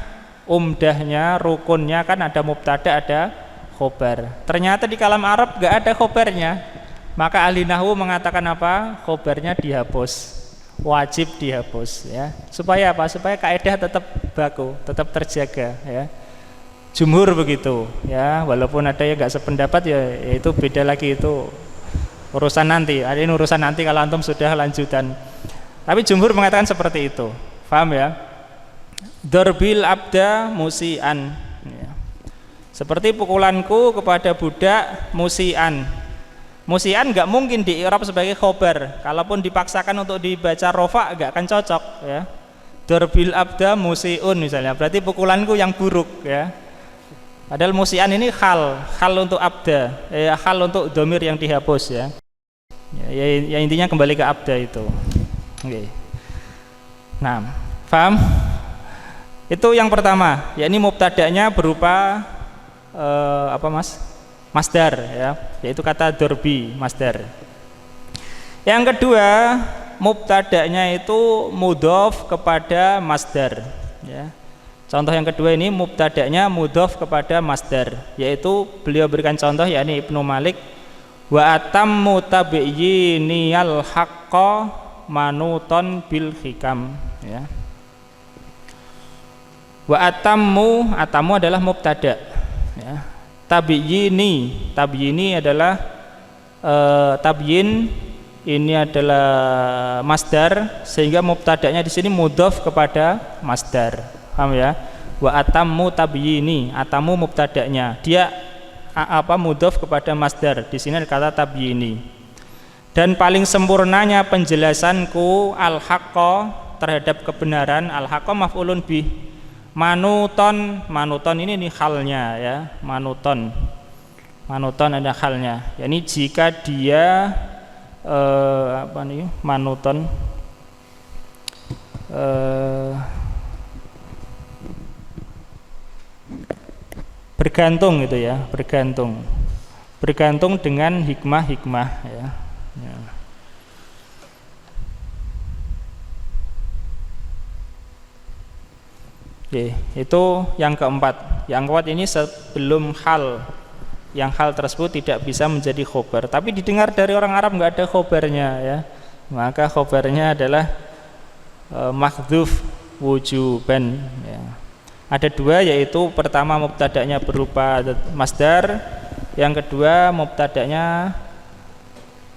umdahnya, rukunnya kan ada mubtada, ada khobar. Ternyata di kalam Arab gak ada khobarnya, maka ahli nahwu mengatakan apa? Khobarnya dihapus, wajib dihapus ya. Supaya apa? Supaya kaidah tetap baku, tetap terjaga ya. Jumhur begitu ya, walaupun ada yang gak sependapat ya, itu beda lagi, itu urusan nanti. Ada ini urusan nanti kalau antum sudah lanjutan. Tapi jumhur mengatakan seperti itu, paham ya? Dorbil abda musian ya. Seperti pukulanku kepada budak musian. Musian nggak mungkin di i'rab sebagai khobar. Kalaupun dipaksakan untuk dibaca rofa nggak akan cocok ya. Dorbil abda musiun misalnya, berarti pukulanku yang buruk ya. Padahal musian ini hal untuk abda, hal untuk domir yang dihapus ya. Ya intinya kembali ke abda itu. Oke. Nah, paham? Itu yang pertama, yakni mubtadanya berupa apa mas? Masdar ya, yaitu kata dorbi, masdar. Yang kedua, mubtadanya itu mudhof kepada masdar ya. Contoh yang kedua ini mubtadanya mudhof kepada masdar, yaitu beliau berikan contoh yakni Ibnu Malik, wa atammu tabiyyiniyal haqqa manuton bil hikam ya. Wa atammu, atamu adalah mubtada ya. Tabyini adalah tabyin ini adalah masdar, sehingga mubtada'nya di sini mudhof kepada masdar. Paham ya? Wa atammu tabyini, atamu mubtada'nya. Dia mudhof kepada masdar. Di sini ada kata tabyini. Dan paling sempurnanya penjelasanku al-haqqa terhadap kebenaran, al-haqqa maf'ulun bih. Manuton ini halnya ya, manuton ada halnya. Yani jika dia manuton bergantung gitu ya, bergantung dengan hikmah ya. Oke, itu yang keempat. Yang keempat ini sebelum yang hal tersebut tidak bisa menjadi khobar, tapi didengar dari orang Arab nggak ada khobarnya ya, maka khobarnya adalah mahdhuf wujuban ya. Ada dua, yaitu pertama mubtada'nya berupa masdar, yang kedua mubtada'nya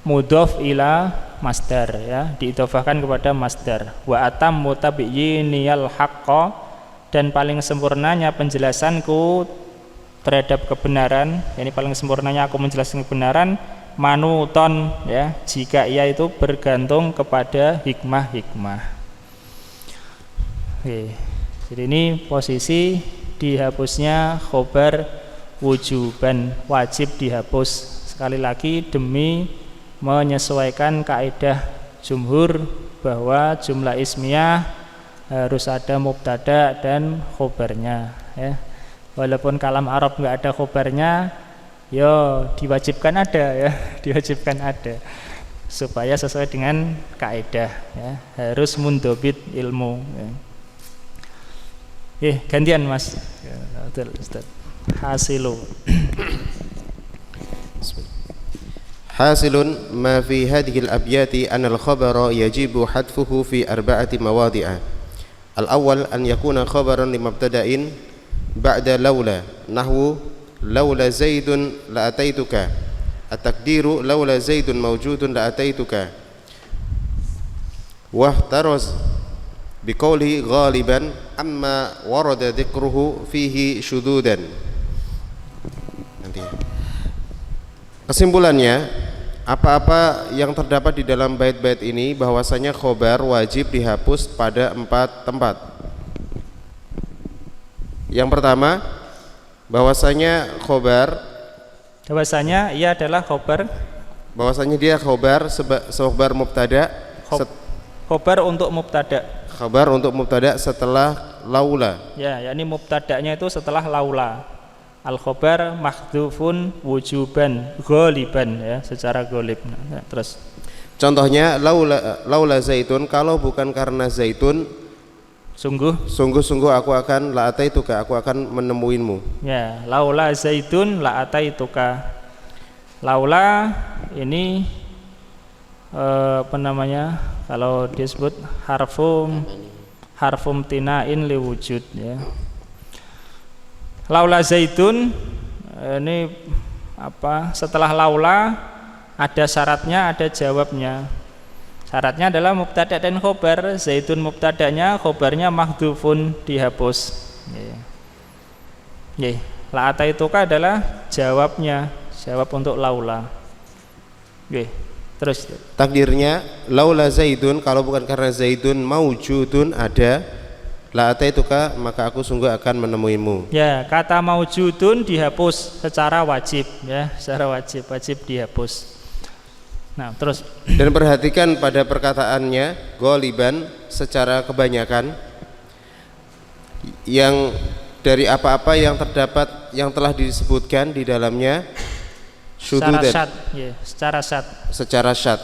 mudhof ila masdar ya, diidhofahkan kepada masdar. Wa atammu tabyiniyal haqqa, dan paling sempurnanya penjelasanku terhadap kebenaran, ini paling sempurnanya aku menjelaskan kebenaran, manuton ya, jika ia itu bergantung kepada hikmah. Oke, jadi ini posisi dihapusnya khobar wujuban, wajib dihapus. Sekali lagi demi menyesuaikan kaidah jumhur bahwa jumlah ismiyah harus ada mubtada dan khobarnya ya. Walaupun kalam Arab nggak ada khobarnya, diwajibkan ada ya, diwajibkan ada supaya sesuai dengan kaidah ya, harus mundobit ilmu ya. Gantian Mas ya, Ustaz. Hasilun ma fi hadhihi al-abyati an al-khabara yajibu hadfuhu fi arba'ati mawadi'a. Al-awwal an yakuna khabaran li mubtada'in ba'da laula, nahwu laula zaidun la ataituka. At-taqdiru laula zaidun mawjudun la ataituka. Wa ihtaraz biqawlihi ghaliban amma warada dhikruhu fihi syududan. Nanti. Kesimpulannya, apa-apa yang terdapat di dalam bait-bait ini bahwasanya khobar wajib dihapus pada 4 tempat. Yang pertama, bahwasanya ia adalah khobar, bahwasanya dia khobar khobar mubtada, khobar untuk mubtada. Khobar untuk mubtada setelah laula. Ya, yakni mubtadanya itu setelah laula. Al-khobar mahdhufun wujuban ghaliban ya, secara ghalib. Nah, terus contohnya laula zaitun, kalau bukan karena zaitun sungguh aku akan la ataituka, aku akan menemuimu. Ya, laula zaitun la ataituka. Laula ini kalau disebut harfum tinain liwujud ya. Laula zaitun ini setelah laula ada syaratnya, ada jawabnya. Syaratnya adalah mubtada dan khobar. Zaitun mubtadanya, khobarnya mahdhufun, dihapus. La ataituka adalah jawabnya, jawab untuk laula. Terus takdirnya laula zaidun, kalau bukan karena zaidun maujudun ada, la ataituka, maka aku sungguh akan menemuimu. Ya, kata maujudun dihapus secara wajib ya, secara wajib dihapus. Nah, terus dan perhatikan pada perkataannya ghaliban, secara kebanyakan, yang dari apa-apa yang terdapat yang telah disebutkan di dalamnya secara syad.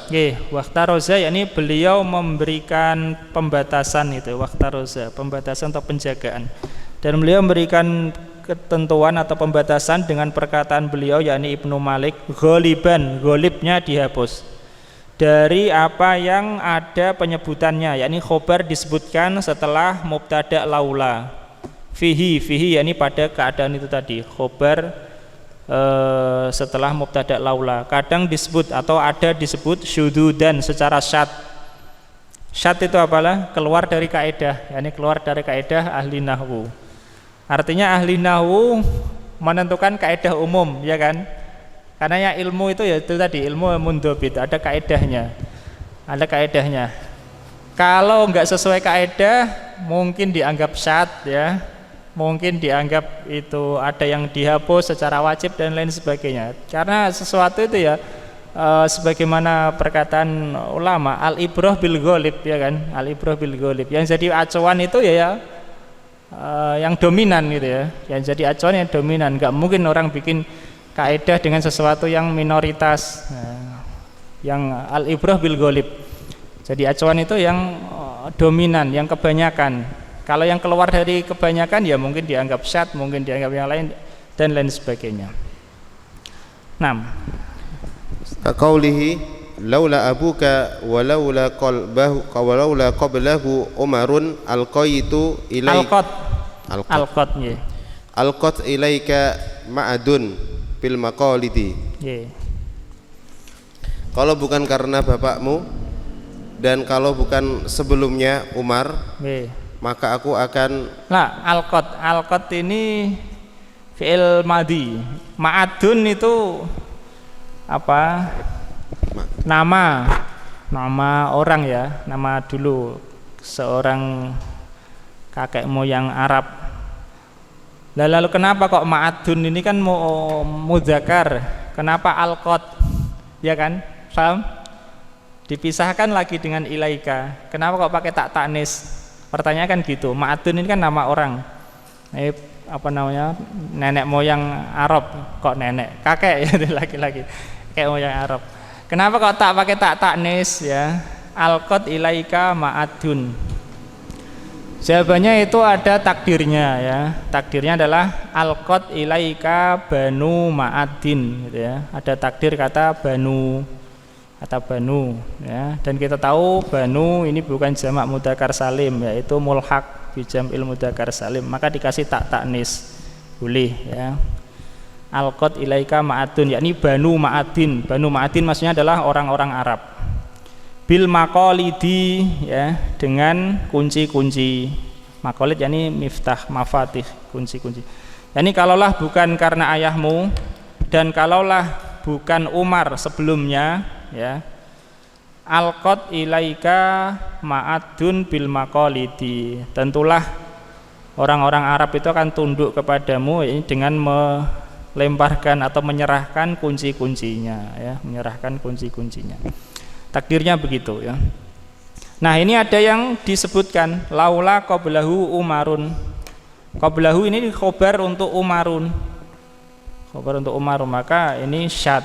Waqtaroza, yakni beliau memberikan pembatasan itu, waqtaroza, pembatasan atau penjagaan. Dan beliau memberikan ketentuan atau pembatasan dengan perkataan beliau, yakni Ibnu Malik, ghaliban, ghalibnya dihapus. Dari apa yang ada penyebutannya, yakni khobar disebutkan setelah mubtada laula. Fihi, yakni pada keadaan itu tadi, khobar setelah mubtada laula. Kadang disebut atau ada disebut syududan secara syad. Syad itu apalah? Keluar dari kaidah, yakni keluar dari kaidah ahli nahwu. Artinya ahli nahwu menentukan kaidah umum, ya kan? Karena yang ilmu itu ya itu tadi ilmu mundhabit, ada kaidahnya. Ada kaidahnya. Kalau enggak sesuai kaidah mungkin dianggap syad ya. Mungkin dianggap itu ada yang dihapus secara wajib dan lain sebagainya. Karena sesuatu itu ya sebagaimana perkataan ulama, al-ibrah bil ghalib, ya kan? Al-ibrah bil ghalib. Yang jadi acuan itu ya yang dominan gitu ya. Yang jadi acuan yang dominan. Enggak mungkin orang bikin kaidah dengan sesuatu yang minoritas. Yang al-ibrah bil ghalib. Jadi acuan itu yang dominan, yang kebanyakan. Kalau yang keluar dari kebanyakan ya mungkin dianggap syad, mungkin dianggap yang lain dan lain sebagainya. 6. Kaqaulihi laula abuka walaula qalbahu walaula qablahu Umarun alqaitu ilaika alqat nggih. Alqat ilaika ma'adun bil maqalidi. Nggih. Kalau bukan karena bapakmu dan kalau bukan sebelumnya Umar, maka aku akan alqat ini fi'il madhi. Ma'adun itu apa? Nama orang ya, nama dulu seorang kakek moyang Arab. Lalu kenapa kok ma'adun ini kan mudzakar? Kenapa alqat? Ya kan? Paham? Dipisahkan lagi dengan ilaika. Kenapa kok pakai tak tanis? Pertanyaan kan gitu. Ma'adun ini kan nama orang. Apa namanya? Nenek moyang Arab. Kok nenek? Kakek ya laki-laki. Kakek moyang Arab. Kenapa kok tak pakai tak tanis ya? Alqat ilaika ma'adun. Jawabannya itu ada takdirnya ya. Takdirnya adalah alqat ilaika banu ma'adin gitu ya. Ada takdir kata banu ya. Dan kita tahu banu ini bukan jamak mudzakkar salim, yaitu mulhaq bi jam'il mudzakkar salim, maka dikasih tak taknis boleh ya. Alqat ilaika ma'adun, yakni banu ma'adin. Banu ma'adin maksudnya adalah orang-orang Arab. Bil maqalidi ya, dengan kunci-kunci. Maqalid yakni miftah, mafatih, kunci-kunci. Yani kalaulah bukan karena ayahmu dan kalaulah bukan Umar sebelumnya ya, alqat ilaika ma'adun bil maqalidi, tentulah orang-orang Arab itu akan tunduk kepadamu ini dengan melemparkan atau menyerahkan kunci-kuncinya ya, menyerahkan kunci-kuncinya. Takdirnya begitu ya. Nah, ini ada yang disebutkan laula qablahu Umarun. Qablahu ini khobar untuk Umarun. Khobar untuk Umar, maka ini syad.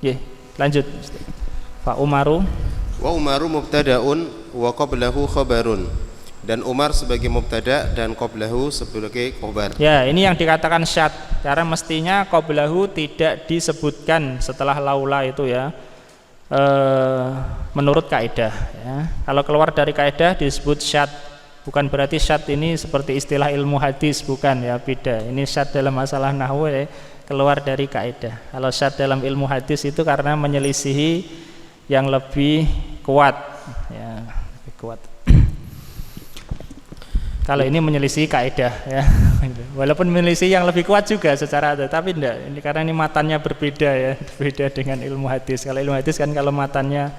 Nggih, lanjut. Fa Umaru wa Umaru mubtada'un wa qablahu khabarun. Dan Umar sebagai mubtada dan qablahu sebagai khobar. Ya, ini yang dikatakan syad. Karena mestinya qablahu tidak disebutkan setelah laula itu ya. Menurut kaidah ya. Kalau keluar dari kaidah disebut syad. Bukan berarti syad ini seperti istilah ilmu hadis, bukan ya, beda. Ini syad dalam masalah nahwu ya, keluar dari kaidah. Kalau syad dalam ilmu hadis itu karena menyelisihi yang lebih kuat ya, lebih kuat. Kalau ini menyelisih kaidah ya. Walaupun menyelisih yang lebih kuat juga secara ada, tapi enggak. Ini karena ini matannya berbeda ya, berbeda dengan ilmu hadis. Kalau ilmu hadis kan kalau matannya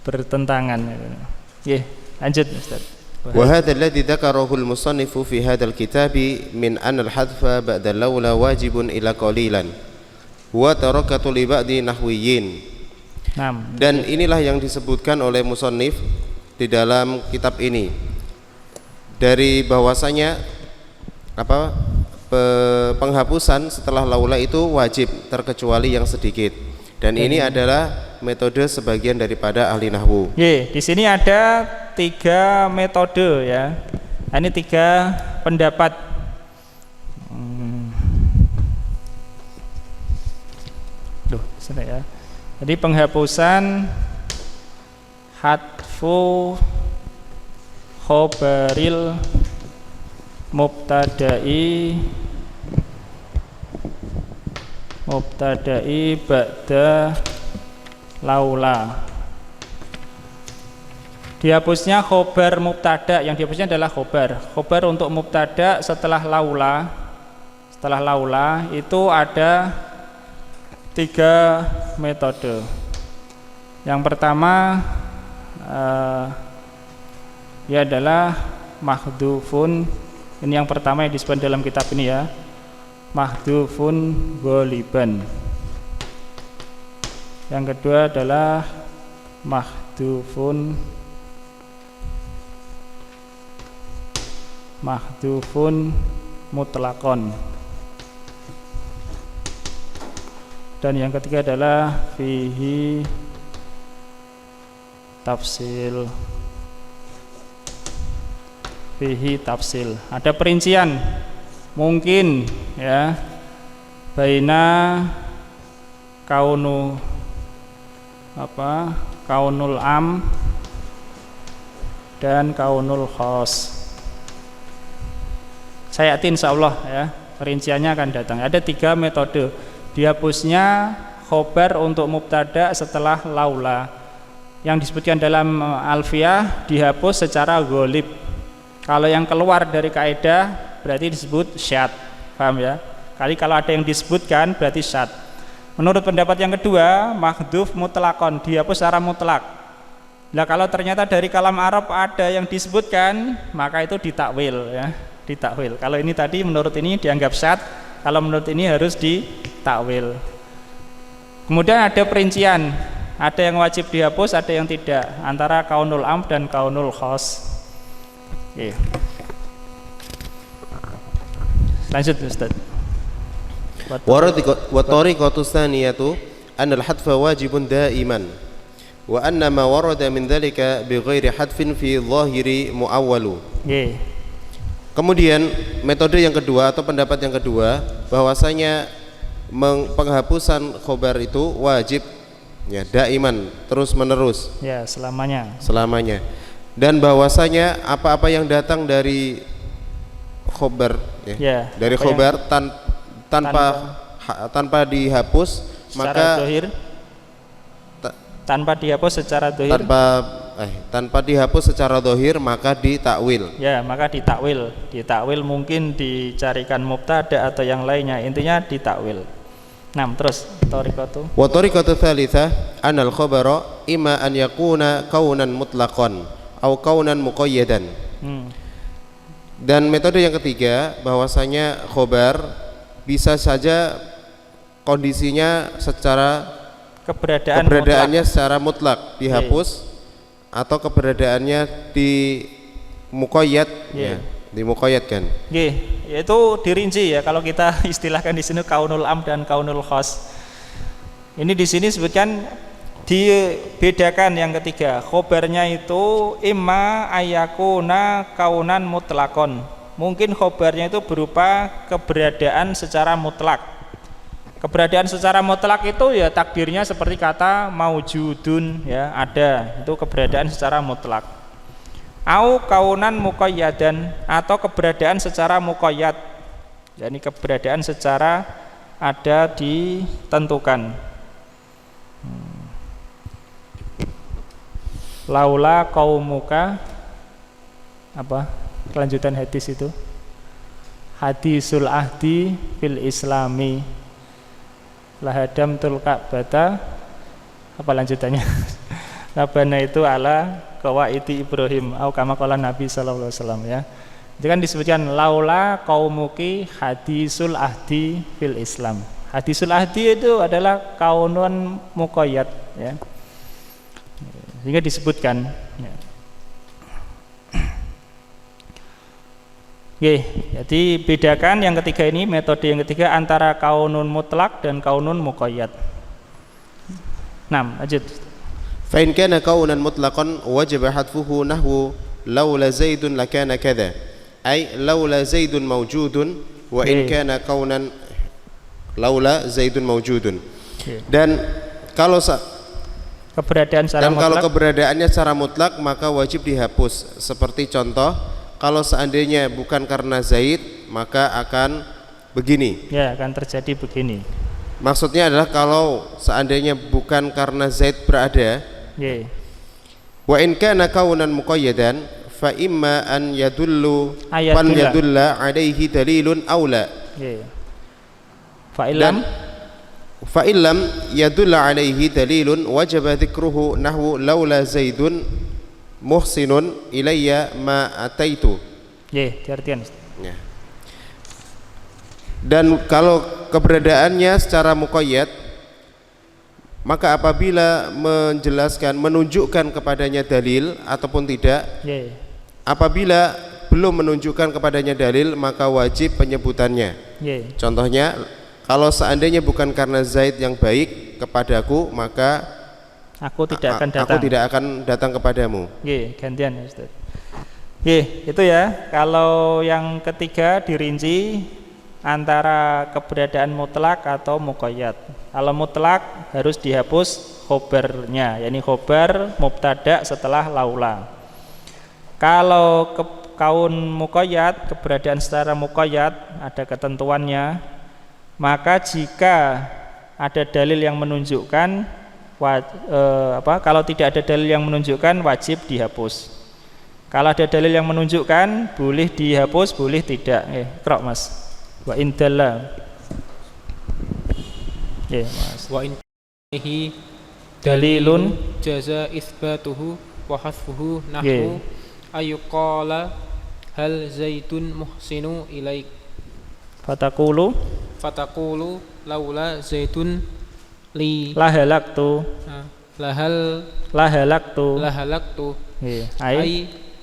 bertentangan. Ya, lanjut Ustaz. Wa hadha alladhi dzakarahu al-musannifu fi hadzal kitabi min anna al-hadfa ba'da laula wajibun ila qalilan wa tarakatu li ba'di nahwiyyin. Dan inilah yang disebutkan oleh musannif di dalam kitab ini, dari bahwasanya penghapusan setelah laula itu wajib terkecuali yang sedikit, dan ini adalah metode sebagian daripada ahli nahwu. Di sini ada 3 metode ya. Ini 3 pendapat. Ya. Jadi penghapusan hadfu khobaril mubtada'i mubtada'i ba'da laula. Dihapusnya khobar mubtada, yang dihapusnya adalah khobar. Khobar untuk mubtada setelah laula. Setelah laula itu ada 3 metode. Yang pertama ya adalah mahdhufun. Ini yang pertama yang disebut dalam kitab ini ya. Mahdhufun ghaliban. Yang kedua adalah mahdhufun mutlaqon. Dan yang ketiga adalah fihi tafsil. Ada perincian mungkin ya, baina kaunul am dan kaunul khos. Saya yakin insyaallah ya, perinciannya akan datang. Ada 3 metode. Dihapusnya khobar untuk mubtada setelah laula. Yang disebutkan dalam alfiyah dihapus secara ghalib. Kalau yang keluar dari kaidah berarti disebut syad. Paham ya? Kali kalau ada yang disebutkan berarti syad. Menurut pendapat yang kedua, mahdhuf mutlaqon, dihapus secara mutlak. Nah, kalau ternyata dari kalam Arab ada yang disebutkan, maka itu ditakwil ya. Ditakwil. Kalau ini tadi menurut ini dianggap syad, kalau menurut ini harus ditakwil. Kemudian ada perincian, ada yang wajib dihapus, ada yang tidak, antara kaunul am dan kaunul khos. Oke. Lanjut Ustaz. Wa tariqatu tsaniyatu anna al-hadfa wajibun da'iman wa anna ma warada min dhalika bighairi hadfin fi dhahiri muawwalu. Kemudian metode yang kedua atau pendapat yang kedua, bahwasanya penghapusan khobar itu wajib ya, daiman, terus menerus ya, selamanya. Dan bahwasanya apa-apa yang datang dari khobar ya, dari khobar tanpa dihapus, maka tanpa dihapus secara dohir, tanpa dihapus secara dohir, maka ditakwil. Ya, maka ditakwil. Ditakwil mungkin dicarikan mubtada atau yang lainnya, intinya ditakwil. Nah, terus tariqatu. Wa tariqatu tsalitsah anal khabara imma an yakuna kaunan mutlaqan au kaunan muqayyadan. Dan metode yang ketiga, bahwasanya khobar bisa saja kondisinya secara keberadaannya secara mutlak dihapus, atau keberadaannya di muqayyad ya, dimuqayyadkan. Yaitu dirinci ya, kalau kita istilahkan di sini kaunul am dan kaunul khos. Ini di sini sebutkan dibedakan yang ketiga, khobarnya itu imma ayakuna kaunan mutlakon. Mungkin khobarnya itu berupa keberadaan secara mutlak. Keberadaan secara mutlak itu ya takdirnya seperti kata maujudun ya, ada, itu keberadaan secara mutlak. Au kaunan muqayyadan, atau keberadaan secara muqayyad, yakni keberadaan secara ada ditentukan. Laula qaumuka, apa kelanjutan hadis itu? Hadisul ahdi fil islami lahadam tul ka'bata, apa lanjutannya? Labana itu ala qawaiti Ibrahim au kama qala Nabi sallallahu alaihi wasallam ya. Itu kan disebutkan laula qaumuki hadisul ahdi fil Islam. Hadisul ahdi itu adalah kaunun muqayyad ya. Sehingga disebutkan ya. Jadi bedakan yang ketiga ini, metode yang ketiga antara kaunun mutlak dan kaunun muqayyad. 6, lanjut. Fa in kana kaunan mutlaqan wajib hadfuhu nahwu laula zaidun lakana kadza. Ay laula zaidun mawjudun wa in kana kaunan laula zaidun mawjudun. Dan kalau keberadaan secara mutlak, kalau keberadaannya secara mutlak maka wajib dihapus. Seperti contoh, kalau seandainya bukan karena Zaid maka akan begini. Ya, akan terjadi begini. Maksudnya adalah kalau seandainya bukan karena Zaid berada, Nggih. wa in kana kaunan muqayyadan fa imma an yadullu Ayadulla. fan yadulla alaihi dalilun aula. Nggih. Fa ilam Fa illam yadulla alaihi dalilun wajaba dzikruhu nahwu laula Zaidun muhsinun ilayya ma ataitu. nggih, diartikan. Ya. Dan kalau keberadaannya secara muqayyad, maka apabila menjelaskan, menunjukkan kepadanya dalil ataupun tidak, Nggih. apabila belum menunjukkan kepadanya dalil, maka wajib penyebutannya. Nggih. Contohnya, kalau seandainya bukan karena Zaid yang baik kepadaku, maka Aku tidak akan datang. aku tidak akan datang kepadamu. Nggih, gantian ya Ustaz. Nggih, itu ya. Kalau yang ketiga dirinci antara keberadaan mutlak atau muqayyad. Kalau mutlak harus dihapus khobarnya, yakni khobar mubtada setelah laula. Kalau kaun muqayyad, keberadaan secara muqayyad ada ketentuannya, maka jika ada dalil yang menunjukkan kalau tidak ada dalil yang menunjukkan wajib dihapus. Kalau ada dalil yang menunjukkan boleh dihapus, boleh tidak. Krok Mas. Wa indalla. Mas. Wa in fihi Dalilun jaza isbatuhu wa hasfuhu nahwu ayuqala hal zaitun muhsinu ilaik fataqulu fataqulu laula zaitun li lahalaktu lahalaktu ai ay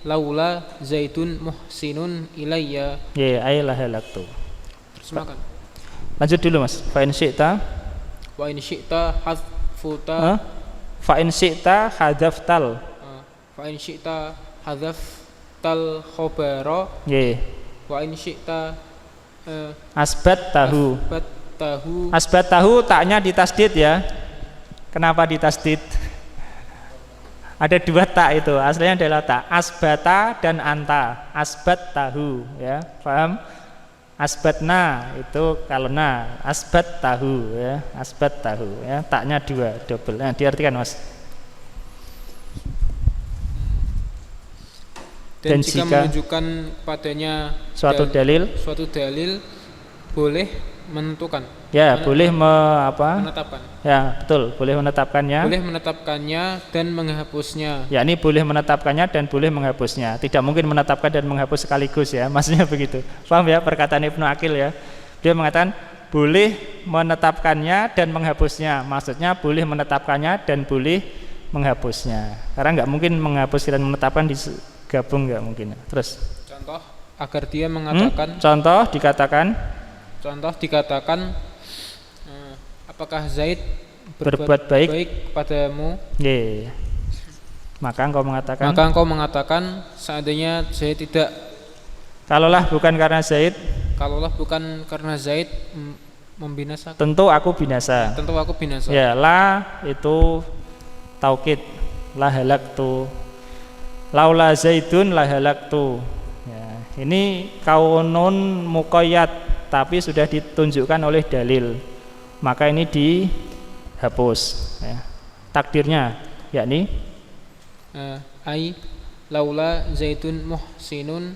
laula zaitun muhsinun ilayya. ai lahalaktu. Terjemahkan. Lanjut dulu Mas. Fa in syi'ta Wa in syi'ta hadfuta fa in syi'ta hadzaftal. Fa in syi'ta hadzaftal khabara Nggih. wa in syi'ta Asbat tahu. asbat tahu Asbat tahu taknya ditasdid ya. Kenapa ditasdid? Ada dua tak itu. Aslinya adalah tak asbata dan anta. Asbat tahu ya. Paham? Asbatna itu kalau na, asbat tahu ya, asbat tahu ya, taknya dua, double. Nah, diartikan Mas. Dan jika menunjukkan padanya suatu dalil boleh menentukan. Ya, boleh menetapkan. Ya, betul, boleh menetapkannya. Boleh menetapkannya dan menghapusnya. Ya, ini boleh menetapkannya dan boleh menghapusnya. Tidak mungkin menetapkan dan menghapus sekaligus ya, maksudnya begitu. Paham ya perkataan Ibnu Aqil ya? Dia mengatakan boleh menetapkannya dan menghapusnya. Maksudnya boleh menetapkannya dan boleh menghapusnya. Karena nggak mungkin menghapus dan menetapkan digabung, nggak mungkin. Terus contoh agar dia mengatakan contoh dikatakan apakah Zaid berbuat baik padamu? Yeah. Maka engkau mengatakan seandainya Zaid tidak, kalaulah bukan karena Zaid membinasakan, tentu aku binasa. Ya, la itu taukid, la halaktu. Laula Zaidun la halaktu. Ya, ini kaunun muqayyad tapi sudah ditunjukkan oleh dalil. Maka ini dihapus ya. Takdirnya yakni ai laula zaitun muhsinun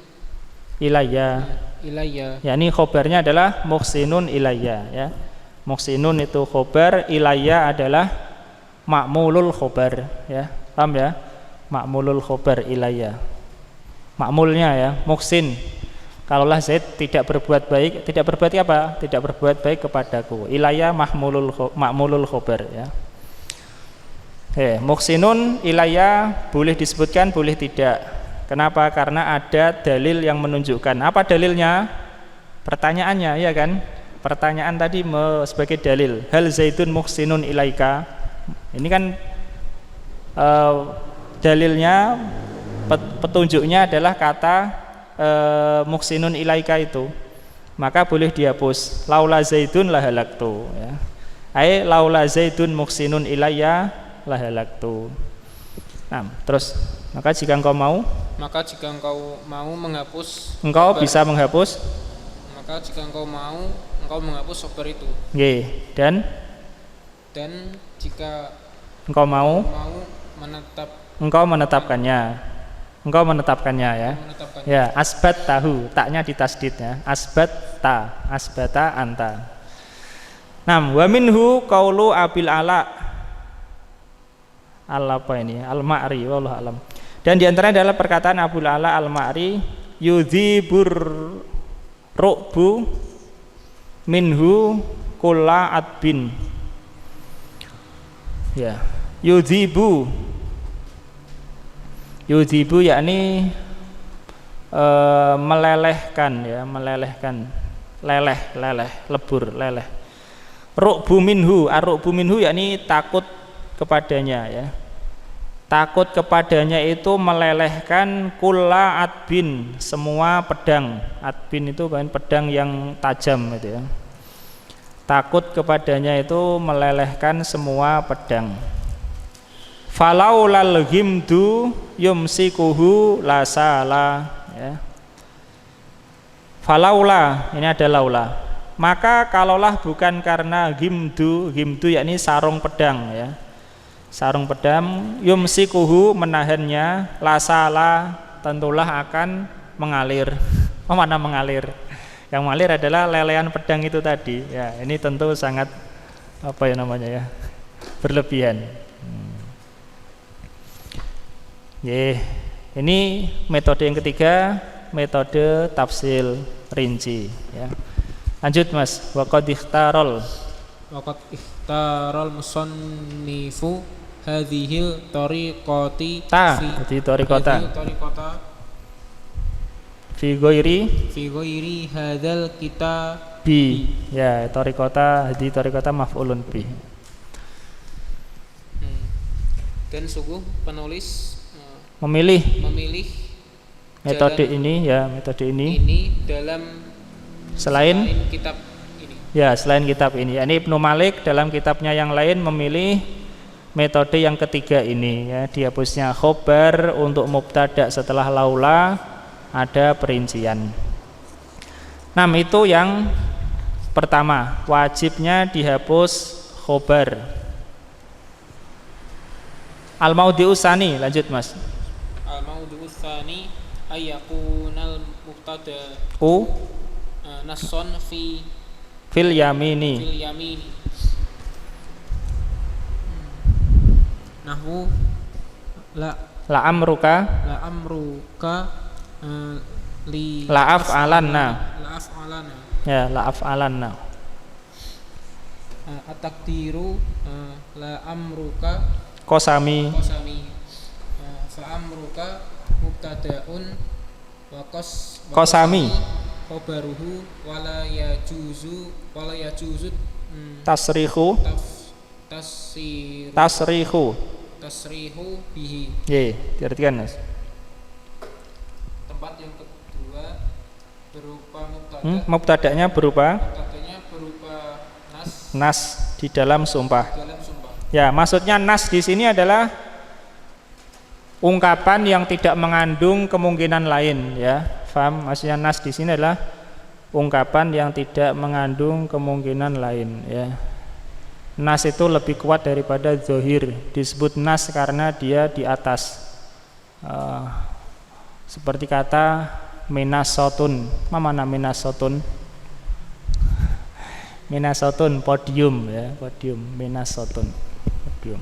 ilayya. Yakni khobarnya adalah muhsinun ilayya ya. Muhsinun itu khobar, ilayya adalah ma'mulul khobar ya. Paham ya? Ma'mulul khobar ilayya. Ma'mulnya ya, muhsin. Kalaulah Zaid tidak berbuat baik, tidak berbuat apa? Tidak berbuat baik kepadaku. Ilayya ma'mulul khobar ya. Muhsinun ilayya boleh disebutkan, boleh tidak. Kenapa? Karena ada dalil yang menunjukkan. Apa dalilnya? Pertanyaannya ya kan? Pertanyaan tadi sebagai dalil. Hal Zaidun muhsinun ilaika. Ini kan dalilnya, petunjuknya adalah kata muhsinun ilaika itu, maka boleh dihapus. Laula Zaidun la halaktu ya. Ai laula Zaidun muhsinun ilayya la halaktu. Nah, terus maka jika engkau mau menghapus, engkau bisa menghapus. Maka jika engkau engkau menghapus khobar itu. Nggih. Dan jika engkau mau engkau menetapkannya ya. Ya, asbat tahu, taknya ditasdid ya. Asbata anta. Nam wa minhu qaulu Abil Ala apa ini? Al-Ma'ri wallahu alam. Dan di antaranya adalah perkataan Abul Ala Al-Ma'ri, yudzibur ru'bu minhu kulla adbin. Ya, yudzibu yakni melelehkan ya, lebur. Ru'bu minhu, ar-ru'bu minhu yakni takut kepadanya ya. Takut kepadanya itu melelehkan kulla adbin, semua pedang. Adbin itu bahan pedang yang tajam gitu ya. Takut kepadanya itu melelehkan semua pedang. Falaulal ghimdu yumsikuhu lasala ya. Falaula, ini ada laula. Maka kalaulah bukan karena ghimdu yakni sarung pedang ya. Sarung pedang, yumsikuhu menahannya, lasala tentulah akan mengalir. Mana mengalir? Yang mengalir adalah lelehan pedang itu tadi. Ya, ini tentu sangat berlebihan. Ini metode yang ketiga, metode tafsil rinci. Ya. Lanjut Mas, waqad ikhtaral musannifu hadhil tariqati jadi tariqata fi ghairi hadzal kitab bi ya tariqata maf'ulun bi. Dan sungguh penulis memilih metode ini dalam selain kitab ini. Ya, selain kitab ini. Ini Ibnu Malik dalam kitabnya yang lain memilih metode yang ketiga ini ya, dihapusnya khobar untuk mubtada setelah laula ada perincian. Itu yang pertama, wajibnya dihapus khobar. Al-maudhi'us tsani, lanjut Mas. Al-maudhi'us tsani ayyakunal mubtada nasson fil yamini. Nahwu la amruka li la af'alanna. Ya, la af'alanna. At-taqdiru la amruka qasami. Fa amruka mubtada'un wa qasami khabaruhu wala yajuzu tasrihu bihi. Diartikan Mas. Tempat yang kedua berupa mubtada'nya berupa nas di dalam sumpah. Ya, maksudnya nas di sini adalah ungkapan yang tidak mengandung kemungkinan lain ya. Faham? Maksudnya nas di sini adalah ungkapan yang tidak mengandung kemungkinan lain ya. Nas itu lebih kuat daripada zohir. Disebut nas karena dia di atas. Seperti kata minasotun. Mana minasotun? Minasotun podium ya, podium. Minasotun podium.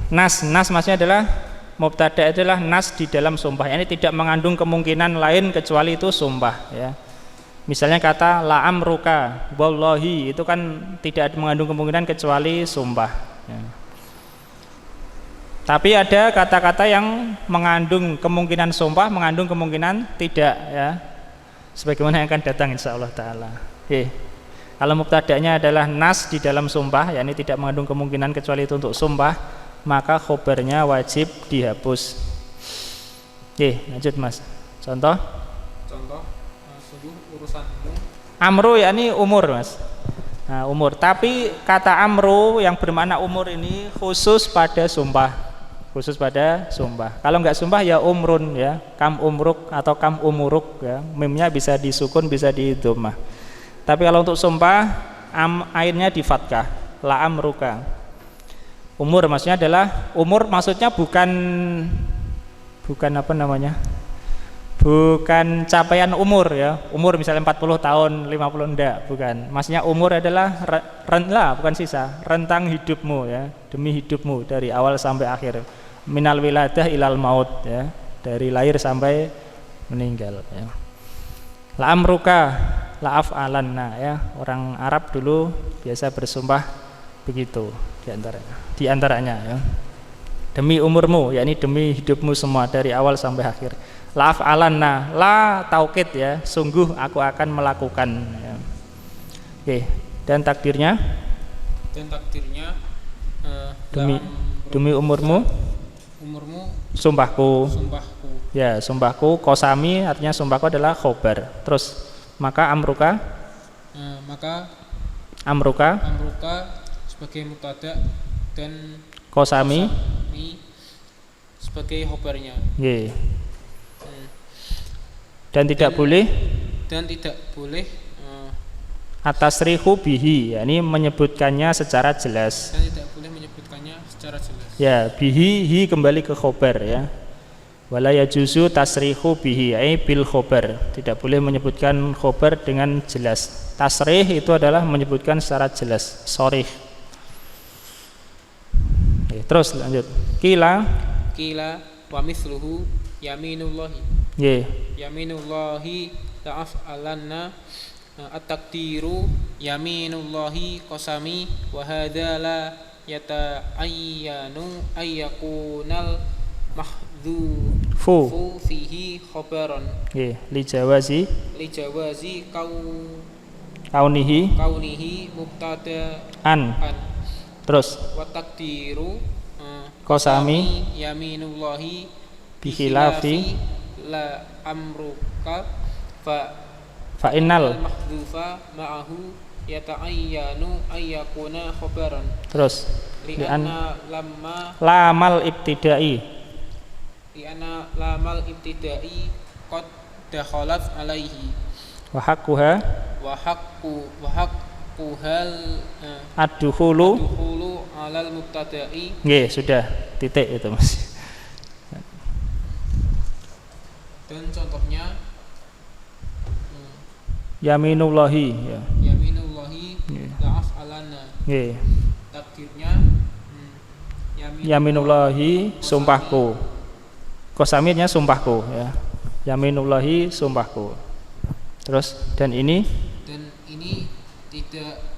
Nas maksudnya adalah mubtada adalah nas di dalam sumpah. Ini tidak mengandung kemungkinan lain kecuali itu sumpah ya. Misalnya kata la amruka wallahi, itu kan tidak mengandung kemungkinan kecuali sumpah ya. Tapi ada kata-kata yang mengandung kemungkinan sumpah, mengandung kemungkinan tidak ya. Sebagaimana yang akan datang insyaallah taala. Kalau mubtada'nya adalah nas di dalam sumpah, yakni tidak mengandung kemungkinan kecuali itu untuk sumpah, maka khobarnya wajib dihapus. Lanjut Mas. Contoh urusanmu. Amru yakni umur Mas. Nah, umur. Tapi kata amru yang bermakna umur ini khusus pada sumpah. khusus pada sumpah. Kalau nggak sumpah ya umrun ya, kam umruk atau kam umuruk ya, mimnya bisa disukun bisa di-dhammah. Tapi kalau untuk sumpah ainnya di fathah, la amruka. Umur maksudnya adalah umur, maksudnya bukan apa namanya? Bukan capaian umur ya. Umur misalnya 40 tahun, 50 enggak, bukan. Maksudnya umur adalah bukan sisa, rentang hidupmu ya, demi hidupmu dari awal sampai akhir. Minal wiladah ilal maut ya, dari lahir sampai meninggal ya. La amruka la af'alanna ya. Orang Arab dulu biasa bersumpah begitu di antaranya ya. Demi umurmu, yakni demi hidupmu semua dari awal sampai akhir. La af'alanna, la taukid ya, sungguh aku akan melakukan ya. Oke, dan takdirnya demi umurmu sumpahku ya, sumpahku. Kosami artinya sumpahku adalah khobar. Terus maka amruka sebagai mubtada dan kosami sebagai khobarnya. Dan tidak boleh atasrihu bihi, ya, ini menyebutkannya secara jelas. Dan tidak boleh menyebutkannya secara jelas. Ya, bihi hi kembali ke khobar ya. Wala yajuzu tasrihu bihi ai bil khobar. Tidak boleh menyebutkan khobar dengan jelas. Tasrih itu adalah menyebutkan secara jelas, sharih. Terus lanjut. Kila wa mithluhu yaminullahi. Yaminullahi la'af'alanna at-taqdiru yaminullahi qasami wa hadza la yata'ayyanu ayyakunal mahdhufu fihi khabaran. Li jawazi kaunihi mubtada'an. Terus wa taqdiru qasami yaminullahi bikhilafi la amruka fa innal mahdhufa ma'ahu yata'ayyanu ayyakuna khabaran. Terus li'anna lamal ibtidai qad dakhalat alaihi wa haqquhal ad-dukhulu alal mubtada'i. Nggih, sudah titik itu Mas. Dan contohnya yaminullahi ya. Yaminullahi la'af'alanna. Nggih. Takdirnya Yaminullahi sumpahku. Qasamirnya sumpahku ya. Yaminullahi sumpahku. Terus dan ini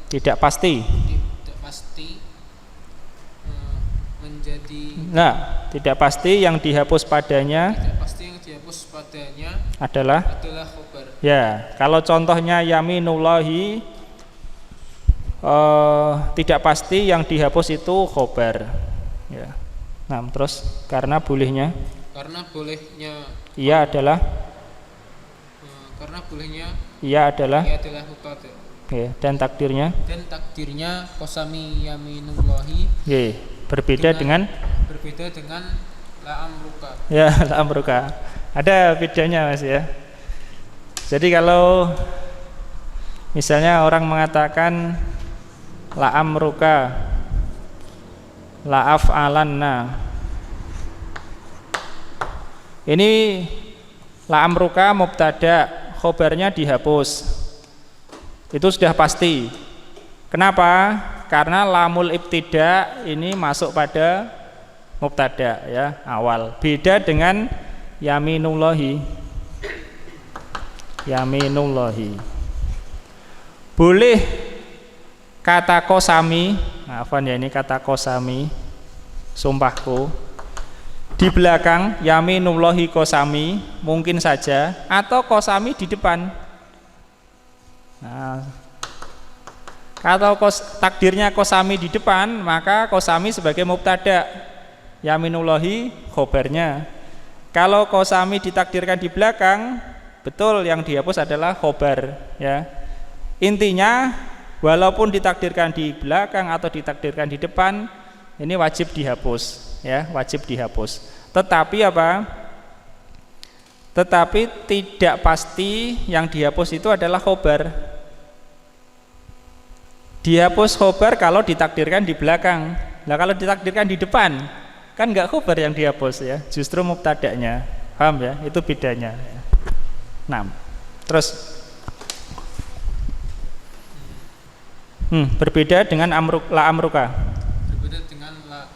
tidak pasti menjadi tidak pasti yang dihapus padanya adalah khobar. Ya, kalau contohnya yaminullahi tidak pasti yang dihapus itu khobar ya. Nah, terus karena bolehnya ia adalah mubtada. Ya, dan takdirnya qasami yaminullahi berbeda dengan la amruka. Ya, la amruka. Ada bedanya Mas ya. Jadi kalau misalnya orang mengatakan la amruka la af'alanna, ini la amruka mubtada, khobarnya dihapus. Itu sudah pasti. Kenapa? Karena lamul ibtida ini masuk pada mubtada ya, awal. Beda dengan yaminullahi. Boleh kata qasami, maafan ya, ini kata qasami, sumpahku. Di belakang yaminullahi qasami mungkin saja, atau qasami di depan. Nah, kalau takdirnya qasami di depan, maka qasami sebagai mubtada, yaminullahi khobarnya. Kalau qasami ditakdirkan di belakang, betul yang dihapus adalah khobar ya. Intinya walaupun ditakdirkan di belakang atau ditakdirkan di depan, ini wajib dihapus ya, wajib dihapus. Tetapi apa? Tetapi tidak pasti yang dihapus itu adalah khobar. Dihapus khobar kalau ditakdirkan di belakang. Nah kalau ditakdirkan di depan, kan nggak khobar yang dihapus ya, justru mubtada'nya. Paham ya? Itu bedanya. Nah, terus berbeda dengan la amruka.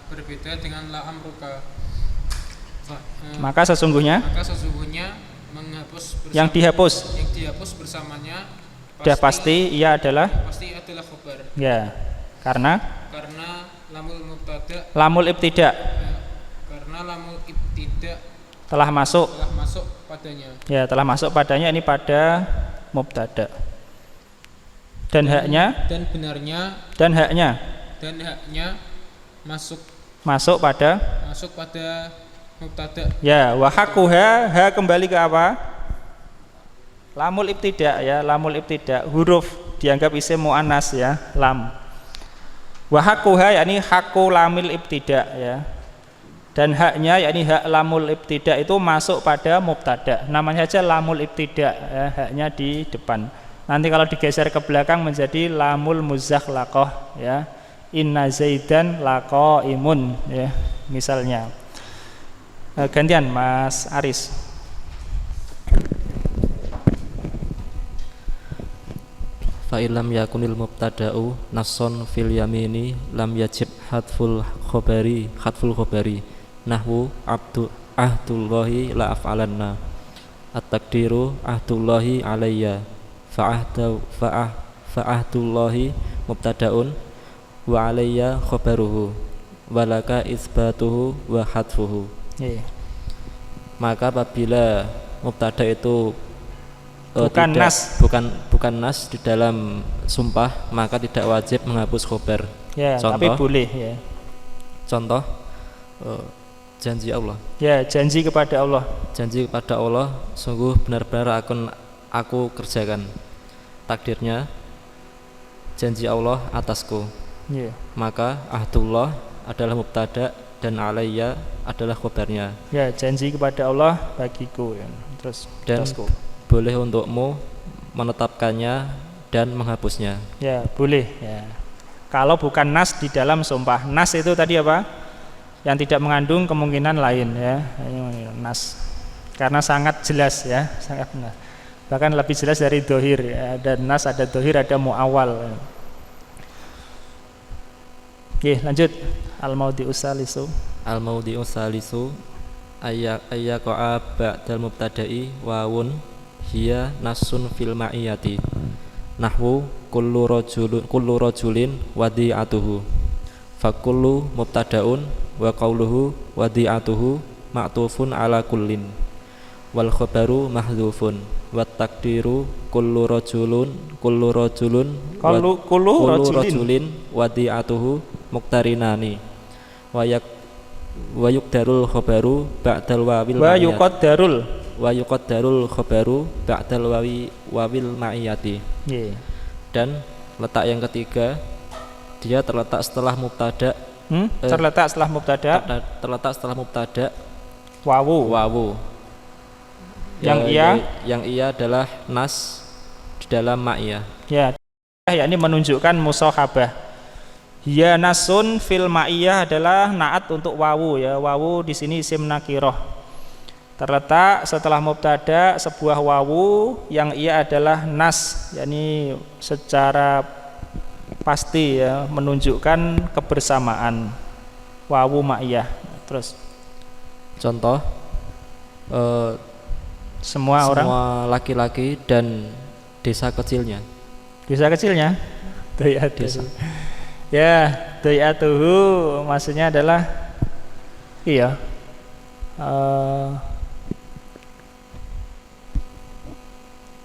Berbeda dengan la amruka. Maka sesungguhnya menghapus yang dihapus bersamanya pasti ia adalah khobar. Ya, karena lamul ibtida telah masuk padanya. Ya, telah masuk padanya, ini pada mubtada. Dan haknya masuk pada mubtada. Ya, wa haquha, ha kembali ke apa? Lamul ibtida ya, lamul ibtida, huruf dianggap isim muannas ya, lam. Wa haquha yakni haqqu lamil ibtida ya. Dan haknya yakni hak lamul ibtida itu masuk pada mubtada. Namanya aja lamul ibtida ya, haknya di depan. Nanti kalau digeser ke belakang menjadi lamul muzakhlaqah ya. Inna zaidan laqaimun ya, misalnya. Gantian Mas Aris. Fa illam yakunil mubtada'u nasson fil yamini lam yajib hadful khabari nahwu ahdullahi la af'alanna at-takdiru ahdullahi alayya fa'ahdullahi mubtada'un wa alayya khabaruhu walaka isbatuhu wa hadfuhu. Maka apabila mubtada itu bukan nas di dalam sumpah, maka tidak wajib menghapus khobar ya, tapi boleh ya. Contoh janji Allah ya, janji kepada Allah sungguh benar-benar aku kerjakan. Takdirnya janji Allah atasku ya. Maka ahdullah adalah mubtada dan alayya adalah khobarnya ya, janji kepada Allah bagiku ya. Terus dan atasku. Boleh untukmu menetapkannya dan menghapusnya. Ya, boleh ya. Kalau bukan nas di dalam sumpah. Nas itu tadi apa? Yang tidak mengandung kemungkinan lain ya. Nas. Karena sangat jelas ya, sangat benar. Bahkan lebih jelas dari dohir ya. Ada nas, ada dohir, ada muawal. Oke, lanjut. Al-maudi'us salisu. Al-maudi'us salisu ayyaqa ba'dal mubtada'i wawun hiya nasun fil ma'iyati nahwu kullu rajulin wadi'atuhu fa kullu mubtada'un wa qawluhu wadi'atuhu ma'tufun ala kullin wal khabaru mahdhufun wat takdiru kullu rajulin wadi'atuhu muqtarinani wa yuqdarul khabaru ba'dal wa yuqaddarul khabaru ba'dal wawil ma'iyati. Dan letak yang ketiga, dia terletak setelah mubtada terletak setelah mubtada wawu yang ia adalah nas di dalam ma'iyah ya, yakni menunjukkan musahabah. Ya, nasun fil ma'iyah adalah naat untuk wawu ya. Wawu di sini isim nakirah. Terletak setelah mubtada sebuah wawu yang ia adalah nas, yakni secara pasti ya, menunjukkan kebersamaan. Wawu ma'iyah. Terus contoh semua laki-laki dan desa kecilnya. Desa. Ya, doyatuhu maksudnya adalah iya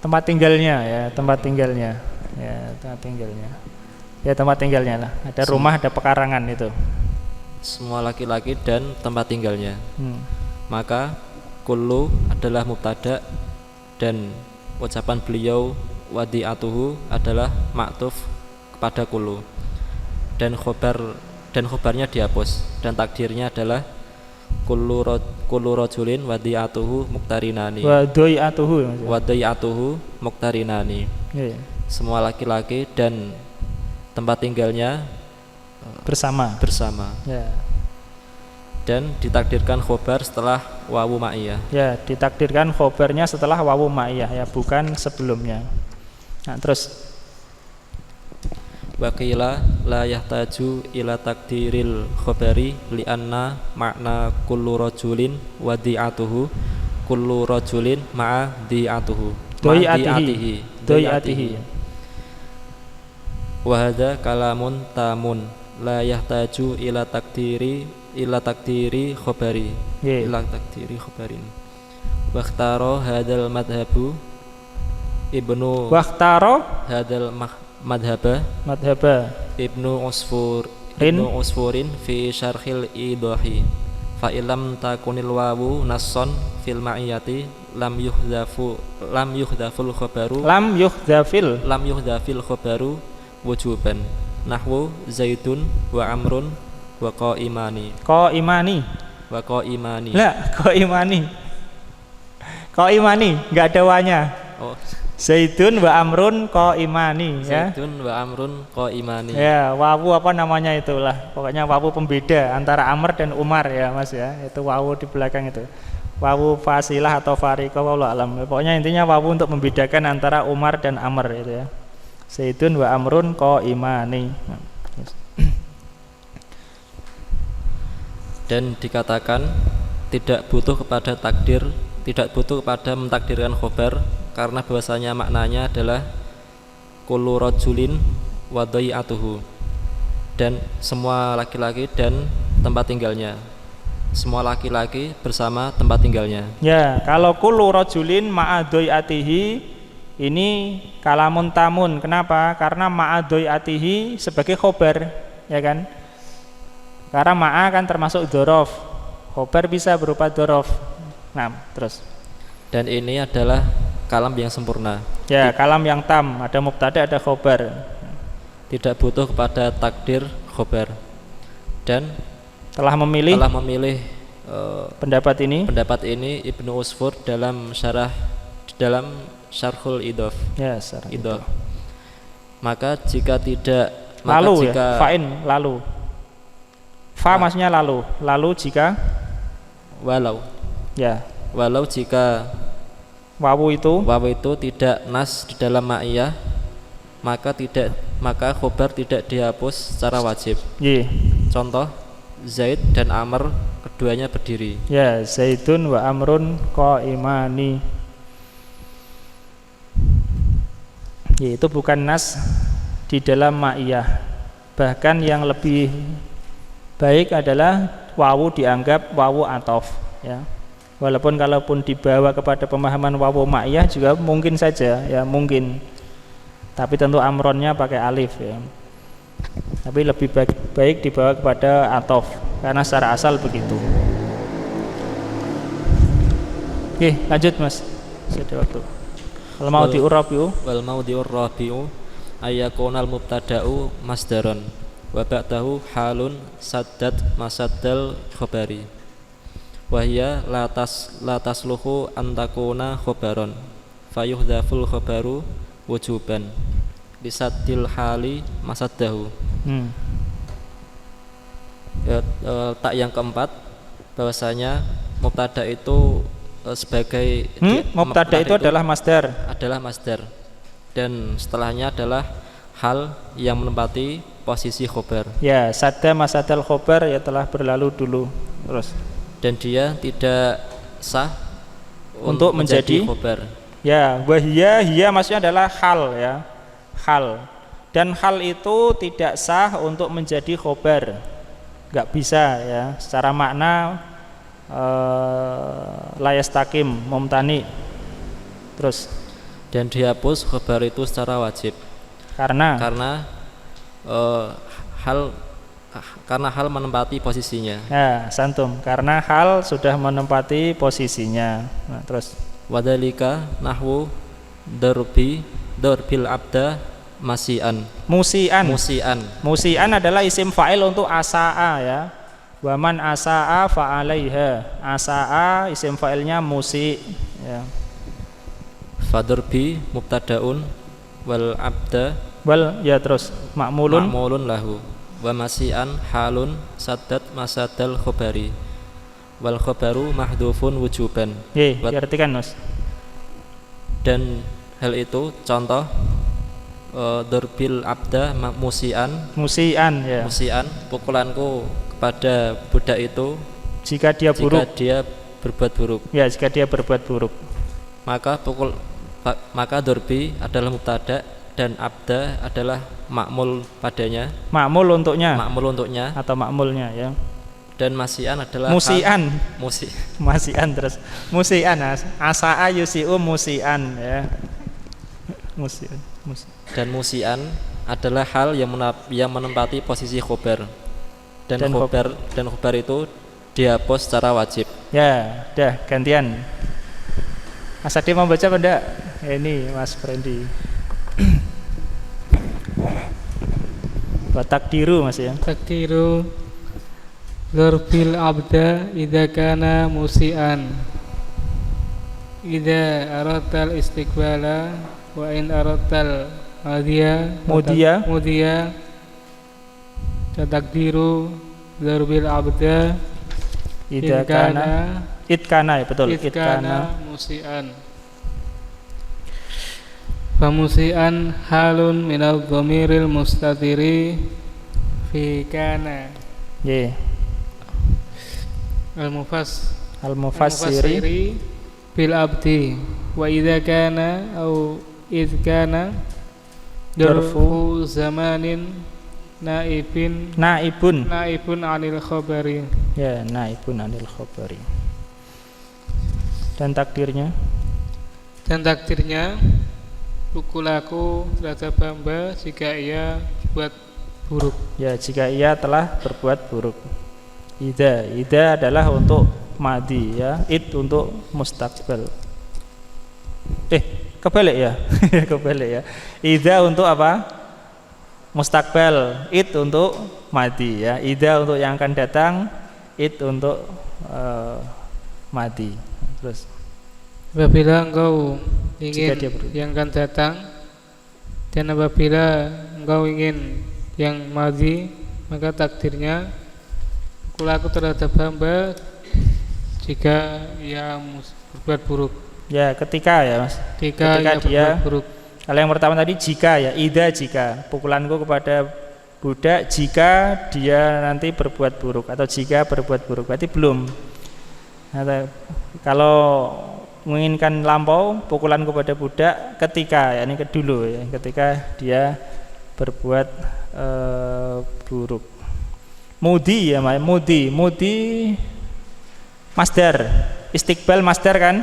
tempat tinggalnya ya, tempat tinggalnya lah. Ada rumah, ada pekarangan itu. Semua laki-laki dan tempat tinggalnya. Maka kullu adalah mubtada dan ucapan beliau wadi'atuhu adalah ma'tuf kepada kullu. Dan khobarnya dihapus dan takdirnya adalah kullu rajulin wadi'atuhu muktarinani Wa doi'atuhu maksudnya. wadi'atuhu muktarinani. Iya, Semua laki-laki dan tempat tinggalnya bersama. bersama. Ya. Dan ditakdirkan khobar setelah wawu ma'iyah. Ya, ditakdirkan khobarnya setelah wawu ma'iyah ya, bukan sebelumnya. Nah, terus Waqila la yahtaju ila takdiril khobari li'anna makna kullu rajulin wadi'atuhu kullu rajulin ma'a di'atuhu doi'atihi. wa hadza kalamun tamun la yahtaju ila takdiri khobari Ye. ila takdiri khobarin waqtaro hadzal madhabu ibnu Waktaro hadzal madhaba madhaba Ibnu Rin. Usfurin fi syarhil idahi fa ilam takunil wawu nasson fil ma'iyati lam yuhdaful khabaru lam yuhdafil khabaru wujuban nahwu zaidun wa amrun wa qaimani lah qaimani nggak ada wanya. oh Zaidun wa amrun qaimani ya. zaidun wa amrun qaimani Ya, wawu apa namanya itulah. Pokoknya wawu pembeda antara Amr dan Umar ya, Mas ya. Itu wawu di belakang itu. Wawu fasilah atau fariqah wallahu alam. Pokoknya intinya wawu untuk membedakan antara Umar dan Amr itu ya. Zaidun wa amrun qaimani. dan dikatakan tidak butuh kepada takdir, tidak butuh kepada mentakdirkan khobar karena bahwasanya maknanya adalah kullu rajulin wa dhai'atuhu dan semua laki-laki dan tempat tinggalnya. Semua laki-laki bersama tempat tinggalnya. Ya, kalau kullu rajulin ma'a dhai'atihi ini kalamun tamun. Kenapa? Karena ma'a dhai'atihi sebagai khobar, ya kan? Karena ma'a kan termasuk dzaraf. Khobar bisa berupa dzaraf. Nah, terus. Dan ini adalah kalam yang sempurna. Ya, kalam yang tam, ada mubtada, ada khobar. Tidak butuh kepada takdir khobar. Dan Telah memilih pendapat ini Ibnu Usfur dalam syarhul idof. ya, Idof. Maka jika tidak lalu jika ya, fa'in lalu. Fa maksudnya lalu. Lalu jika walau jika wawu itu tidak nas di dalam ma'iyah maka khobar tidak dihapus secara wajib. Ye. Contoh Zaid dan Amr keduanya berdiri. Ya, Zaidun wa amrun qaimani. Ya, itu bukan nas di dalam ma'iyah. Bahkan yang lebih baik adalah wawu dianggap wawu athof ya. Walaupun kalaupun dibawa kepada pemahaman wawu ma'iyah juga mungkin saja ya, mungkin. Tapi tentu amronnya pakai alif ya. Tapi lebih baik dibawa kepada athof karena secara asal begitu. Oke, lanjut Mas. Sudah waktu. Kalau mau diurabiu Wal maudhi'ur rabi'u ayyakunal mubtada'u masdaron wa ba'dahu halun saddad masaddal khabari wa hiya la tasluhu an takuna khabaron fayuhdhaful khabaru wujuban lisaddil hali masaddahu. Tak yang keempat bahwasanya mubtada itu sebagai mubtada itu adalah masdar dan setelahnya adalah hal yang menempati posisi khobar. Ya, sadda masadal khobar ya telah berlalu dulu. Terus Dan dia tidak sah untuk menjadi khobar. Ya, hiya maksudnya adalah hal ya. Hal. Dan hal itu tidak sah untuk menjadi khobar. Enggak bisa ya. Secara makna la yastakim mumtani. Terus Dan dihapus khobar itu secara wajib. Karena hal menempati posisinya. ya, santum. Karena hal sudah menempati posisinya. Nah, terus Wadhalika nahwu darbil abda musian musian adalah isim fa'il untuk asa'a ya. Wa man asaa fa 'alaiha. Asaa isim fa'ilnya musi ya. Fadurbi mubtadaun wal abda Wal ya terus ma'mulun ma'mulun lahu wa masian halun saddad masadal khobari wal khobaru mahdhufun wujuban. diartikan Mas. Dan hal itu contoh durbil abda musian Ya. musian pukulanku kepada budak itu Jika dia buruk. jika dia berbuat buruk. Ya, jika dia berbuat buruk. Maka durbi adalah mubtada dan abda adalah ma'mul padanya. Ma'mul untuknya Atau ma'mulnya ya. Dan masian adalah Masian terus. Musian asaa yusiu musian ya. Musian. Dan musian adalah hal yang menempati posisi khobar. Dan khobar itu dihapus secara wajib. Ya, dah gantian. Mas Adi mau baca apa enggak? Ini Mas Frendi. Takdiru Mas ya. Takdiru dzarbil abda idza kana musian. Idza aratal istiqbala wa in aratal mudiya takdiru dzarbil abda idza kana itkana ya betul itkana musian. Famusian halun minal dhamiril mustatiri fi kana. Al-mufassiri bil abdi wa idza kana au idz kana darfu zamanin naibun anil khabari. Ya, naibun anil khabari. Dan takdirnya pukulanku terhadap hamba jika ia berbuat buruk. Ya, jika ia telah berbuat buruk. Ida adalah untuk madi ya, id untuk mustaqbal. Kebalik ya. Kebalik ya. Ida untuk apa? Mustaqbal, id untuk madi ya. Ida untuk yang akan datang, id untuk madi. Terus apabila engkau ingin yang akan datang dan apabila engkau ingin yang madi, maka takdirnya pukulanku terhadap hamba jika ia berbuat buruk. Ya, ketika ya Mas. Ketika dia buruk. Kalau yang pertama tadi jika ya, ida jika pukulanku kepada budak jika dia nanti berbuat buruk atau jika berbuat buruk, berarti belum. Kalau menginginkan lampau pukulan kepada budak ketika ya, ini dulu ya, ketika dia berbuat buruk. Mudi ya, mudi masdar, istiqbal masdar kan,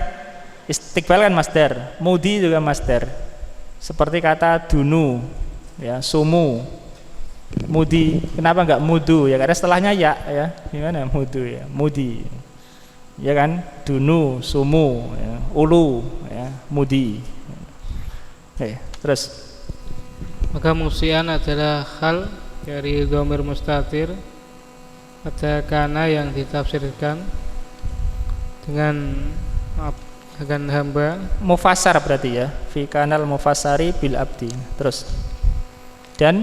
istiqbal kan masdar, mudi juga masdar. Seperti kata dunu ya, sumu, mudi. Kenapa enggak mudu ya? Karena setelahnya ya. Gimana mudu ya? Mudi. Ya kan, dunu, sumu, ya, ulu, ya, mudi. Terus maka musian adalah hal dari dhamir mustatir, ada kana yang ditafsirkan dengan hamba. Mufassar berarti ya, fi kanal mufassari bil abdi. Terus dan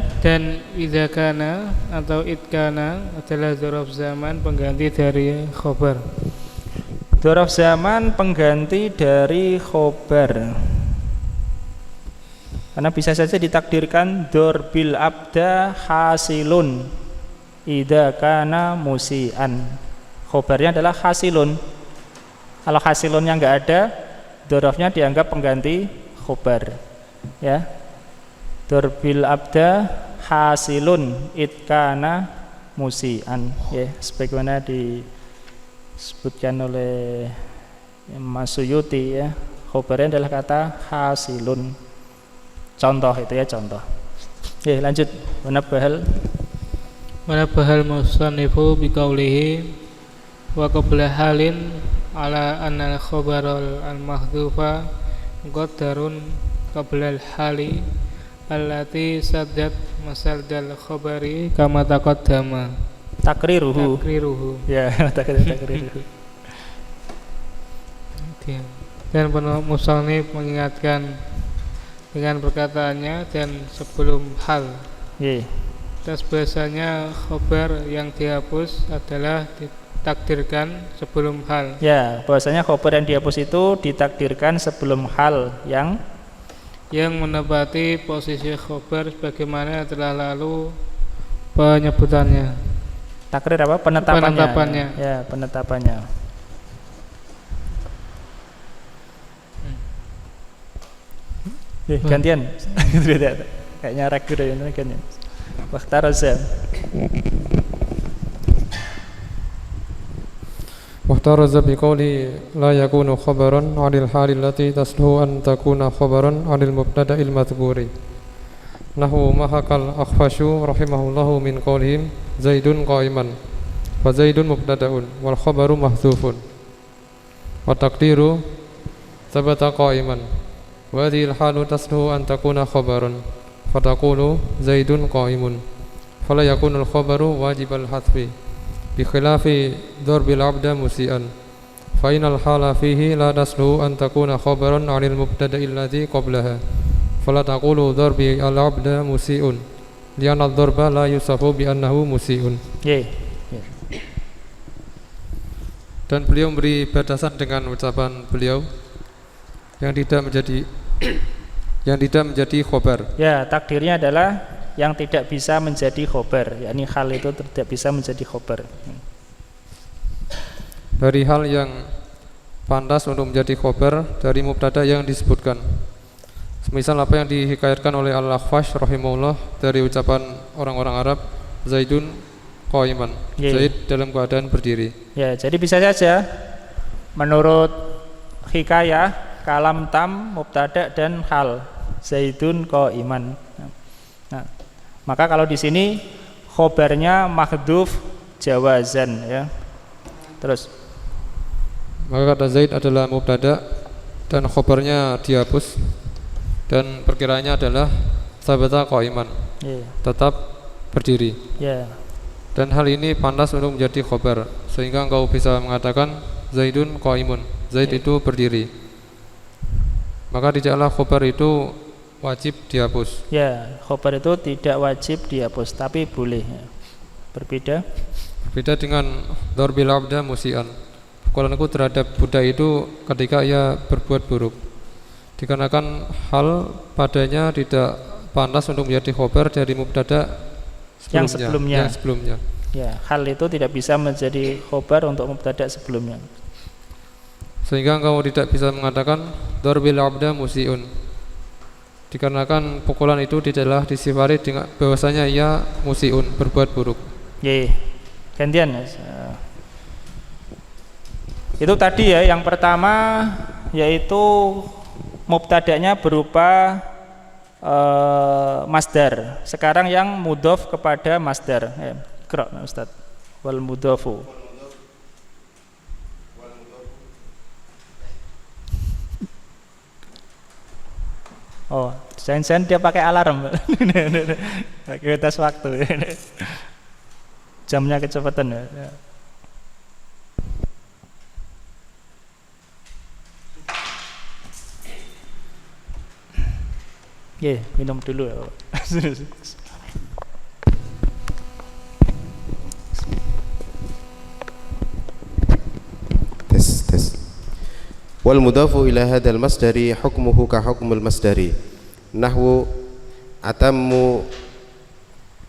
idza kana atau itkana adalah dzaraf zaman pengganti dari khobar. Dzaraf zaman pengganti dari khobar. Karena bisa saja ditakdirkan dorbil abda hasilun idza kana musian. Khobarnya adalah hasilun. Kalau hasilunnya enggak ada, dzarafnya dianggap pengganti khobar. Ya. Dorbil abda hasilun itkana musian. Ya, sebagaimana disebutkan oleh Mas Suyuti ya, khobarnya adalah kata hasilun. Contoh itu ya, contoh. Oke, lanjut. Wanabahal musannifu biqaulihi wa qabla halin ala anna al-khabaral al-mahdhufa qaddarun qabla al-hali allati saddat masal dal khabari kama taqaddama. Takriruhu. Ya, takriruhu. Dan musannif mengingatkan dengan perkataannya dan sebelum hal. Nggih. Terus biasanya khobar yang dihapus adalah ditakdirkan sebelum hal. Ya, bahwasanya khobar yang dihapus itu ditakdirkan sebelum hal yang menepati posisi khobar sebagaimana telah lalu penyebutannya. takrir apa? Penetapannya. Ya, penetapannya. Gantian. Kayaknya ragu deh gantian. Wahtaraza. واحترز بقوله لا يكون خبرا عن الحال التي تصلح أن تكون خبرا عن المبتدأ المذكور نحو ما حكى الأخفش رحمه الله من قولهم زيد قائما فزيد مبتدأ والخبر محذوف والتقدير ثبت قائما وهذه الحال تصلح أن تكون خبرا فتقول زيد قائم فلا يكون الخبر واجب الحذف بخلاف ضرب العبد مسيئا فإن الحال فيه لا تصلح أن تكون خبرا عن المبتدأ الذي قبلها فلا تقول ضرب العبد مسيء لأن الضرب لا يوصف بأنه مسيء. Dan beliau memberi batasan dengan ucapan beliau yang tidak menjadi khobar. Ya, takdirnya adalah yang tidak bisa menjadi khobar, yakni hal itu tidak bisa menjadi khobar. Dari hal yang pantas untuk menjadi khobar dari mubtada yang disebutkan. Semisal apa yang dihikayatkan oleh Al-Akhfash rahimahullah dari ucapan orang-orang Arab, Zaidun qaiman, Zaid dalam keadaan berdiri. Ya, jadi bisa saja menurut hikayah kalam tam, mubtada dan hal, Zaidun qaiman. Nah, maka kalau di sini khobarnya mahdhuf jawazan, ya. Terus maka kata Zaid adalah mubtada dan khobarnya dihapus dan perkiraannya adalah sabata qaiman, tetap berdiri. Dan hal ini pantas untuk menjadi khobar sehingga engkau bisa mengatakan Zaidun qaimun, Zaid itu berdiri. Maka tidaklah khobar itu wajib dihapus. Ya, khobar itu tidak wajib dihapus, tapi boleh. Ya. Berbeda dengan darbil abda musian. Pukulanku terhadap budak itu ketika ia berbuat buruk. Dikarenakan hal padanya tidak pantas untuk menjadi khobar dari mubtada yang sebelumnya. Ya, hal itu tidak bisa menjadi khobar untuk mubtada sebelumnya. Sehingga engkau tidak bisa mengatakan darbil abda musiun. Dikarenakan pukulan itu tidaklah disifari dengan bahwasanya ia musiun, berbuat buruk. Gantian. Itu tadi ya, yang pertama yaitu mubtada'nya berupa masdar. Sekarang yang mudhof kepada masdar. Qra' Ustaz. Wal mudhofu. Oh, sen dia pakai alarm. Pakai batas waktu. Jamnya kecepatan ya. Minum dulu ya. tes. Wal mudhafu ila hadzal masdari hukmuhu ka hukmul masdari nahwu atammu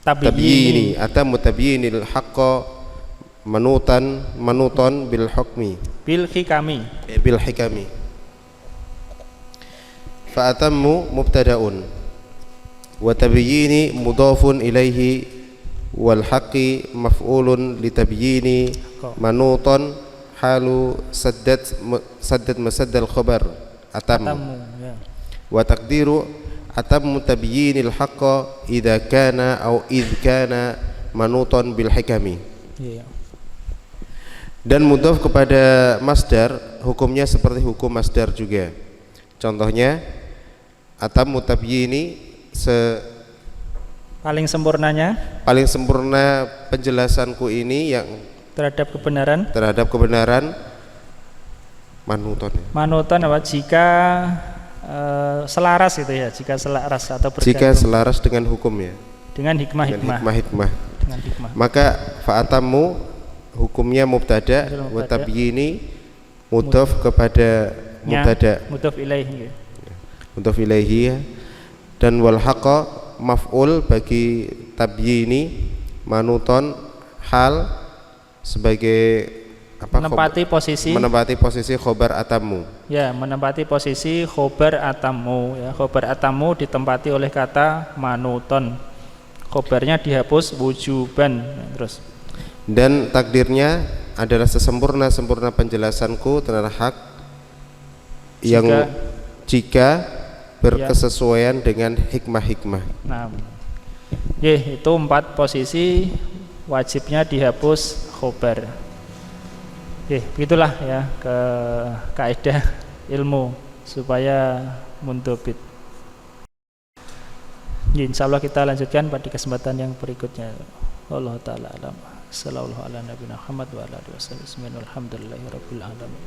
tabyini tabyinil haqqa manutan bil hukmi bil hikami fa atammu mubtada'un wa tabyini mudhafun ilaihi wal haqqi maf'ulun li tabyini manutan halu saddad masaddal khabar atammu wa taqdiru atammu tabyinil haqqa idza kana au idz kana manutan bil hikami. Dan mudhaf kepada masdar hukumnya seperti hukum masdar juga. Contohnya atammu tabyini Paling sempurnanya paling sempurna penjelasanku ini yang terhadap kebenaran manuton. Manuton apa? Jika selaras itu ya, jika selaras atau bergantung Jika selaras dengan hukum ya. dengan hikmah-hikmah. Dengan hikmah. Maka fa'atamu hukumnya mubtada wa tabyini mudhaf kepada mubtada. Mudhaf ilaihi. Mudhaf ilaihi dan wal haqa maf'ul bagi tabyini manuton hal sebagai apa? Menempati posisi khobar atamu. Ya, menempati posisi khobar atamu ya. Khobar atamu ditempati oleh kata manuton. Khobarnya dihapus wujuban ya, terus. Dan takdirnya adalah sesempurna penjelasanku tentang hak yang jika berkesesuaian dengan hikmah-hikmah. Nah, itu 4 posisi wajibnya dihapus khobar. Begitulah ya ke kaidah ilmu supaya mundobit. Insyaallah kita lanjutkan pada kesempatan yang berikutnya. Allah taala alam. Sallallahu ala nabiyina Muhammad wa ala alihi wasallam. Alhamdulillahirabbil alamin.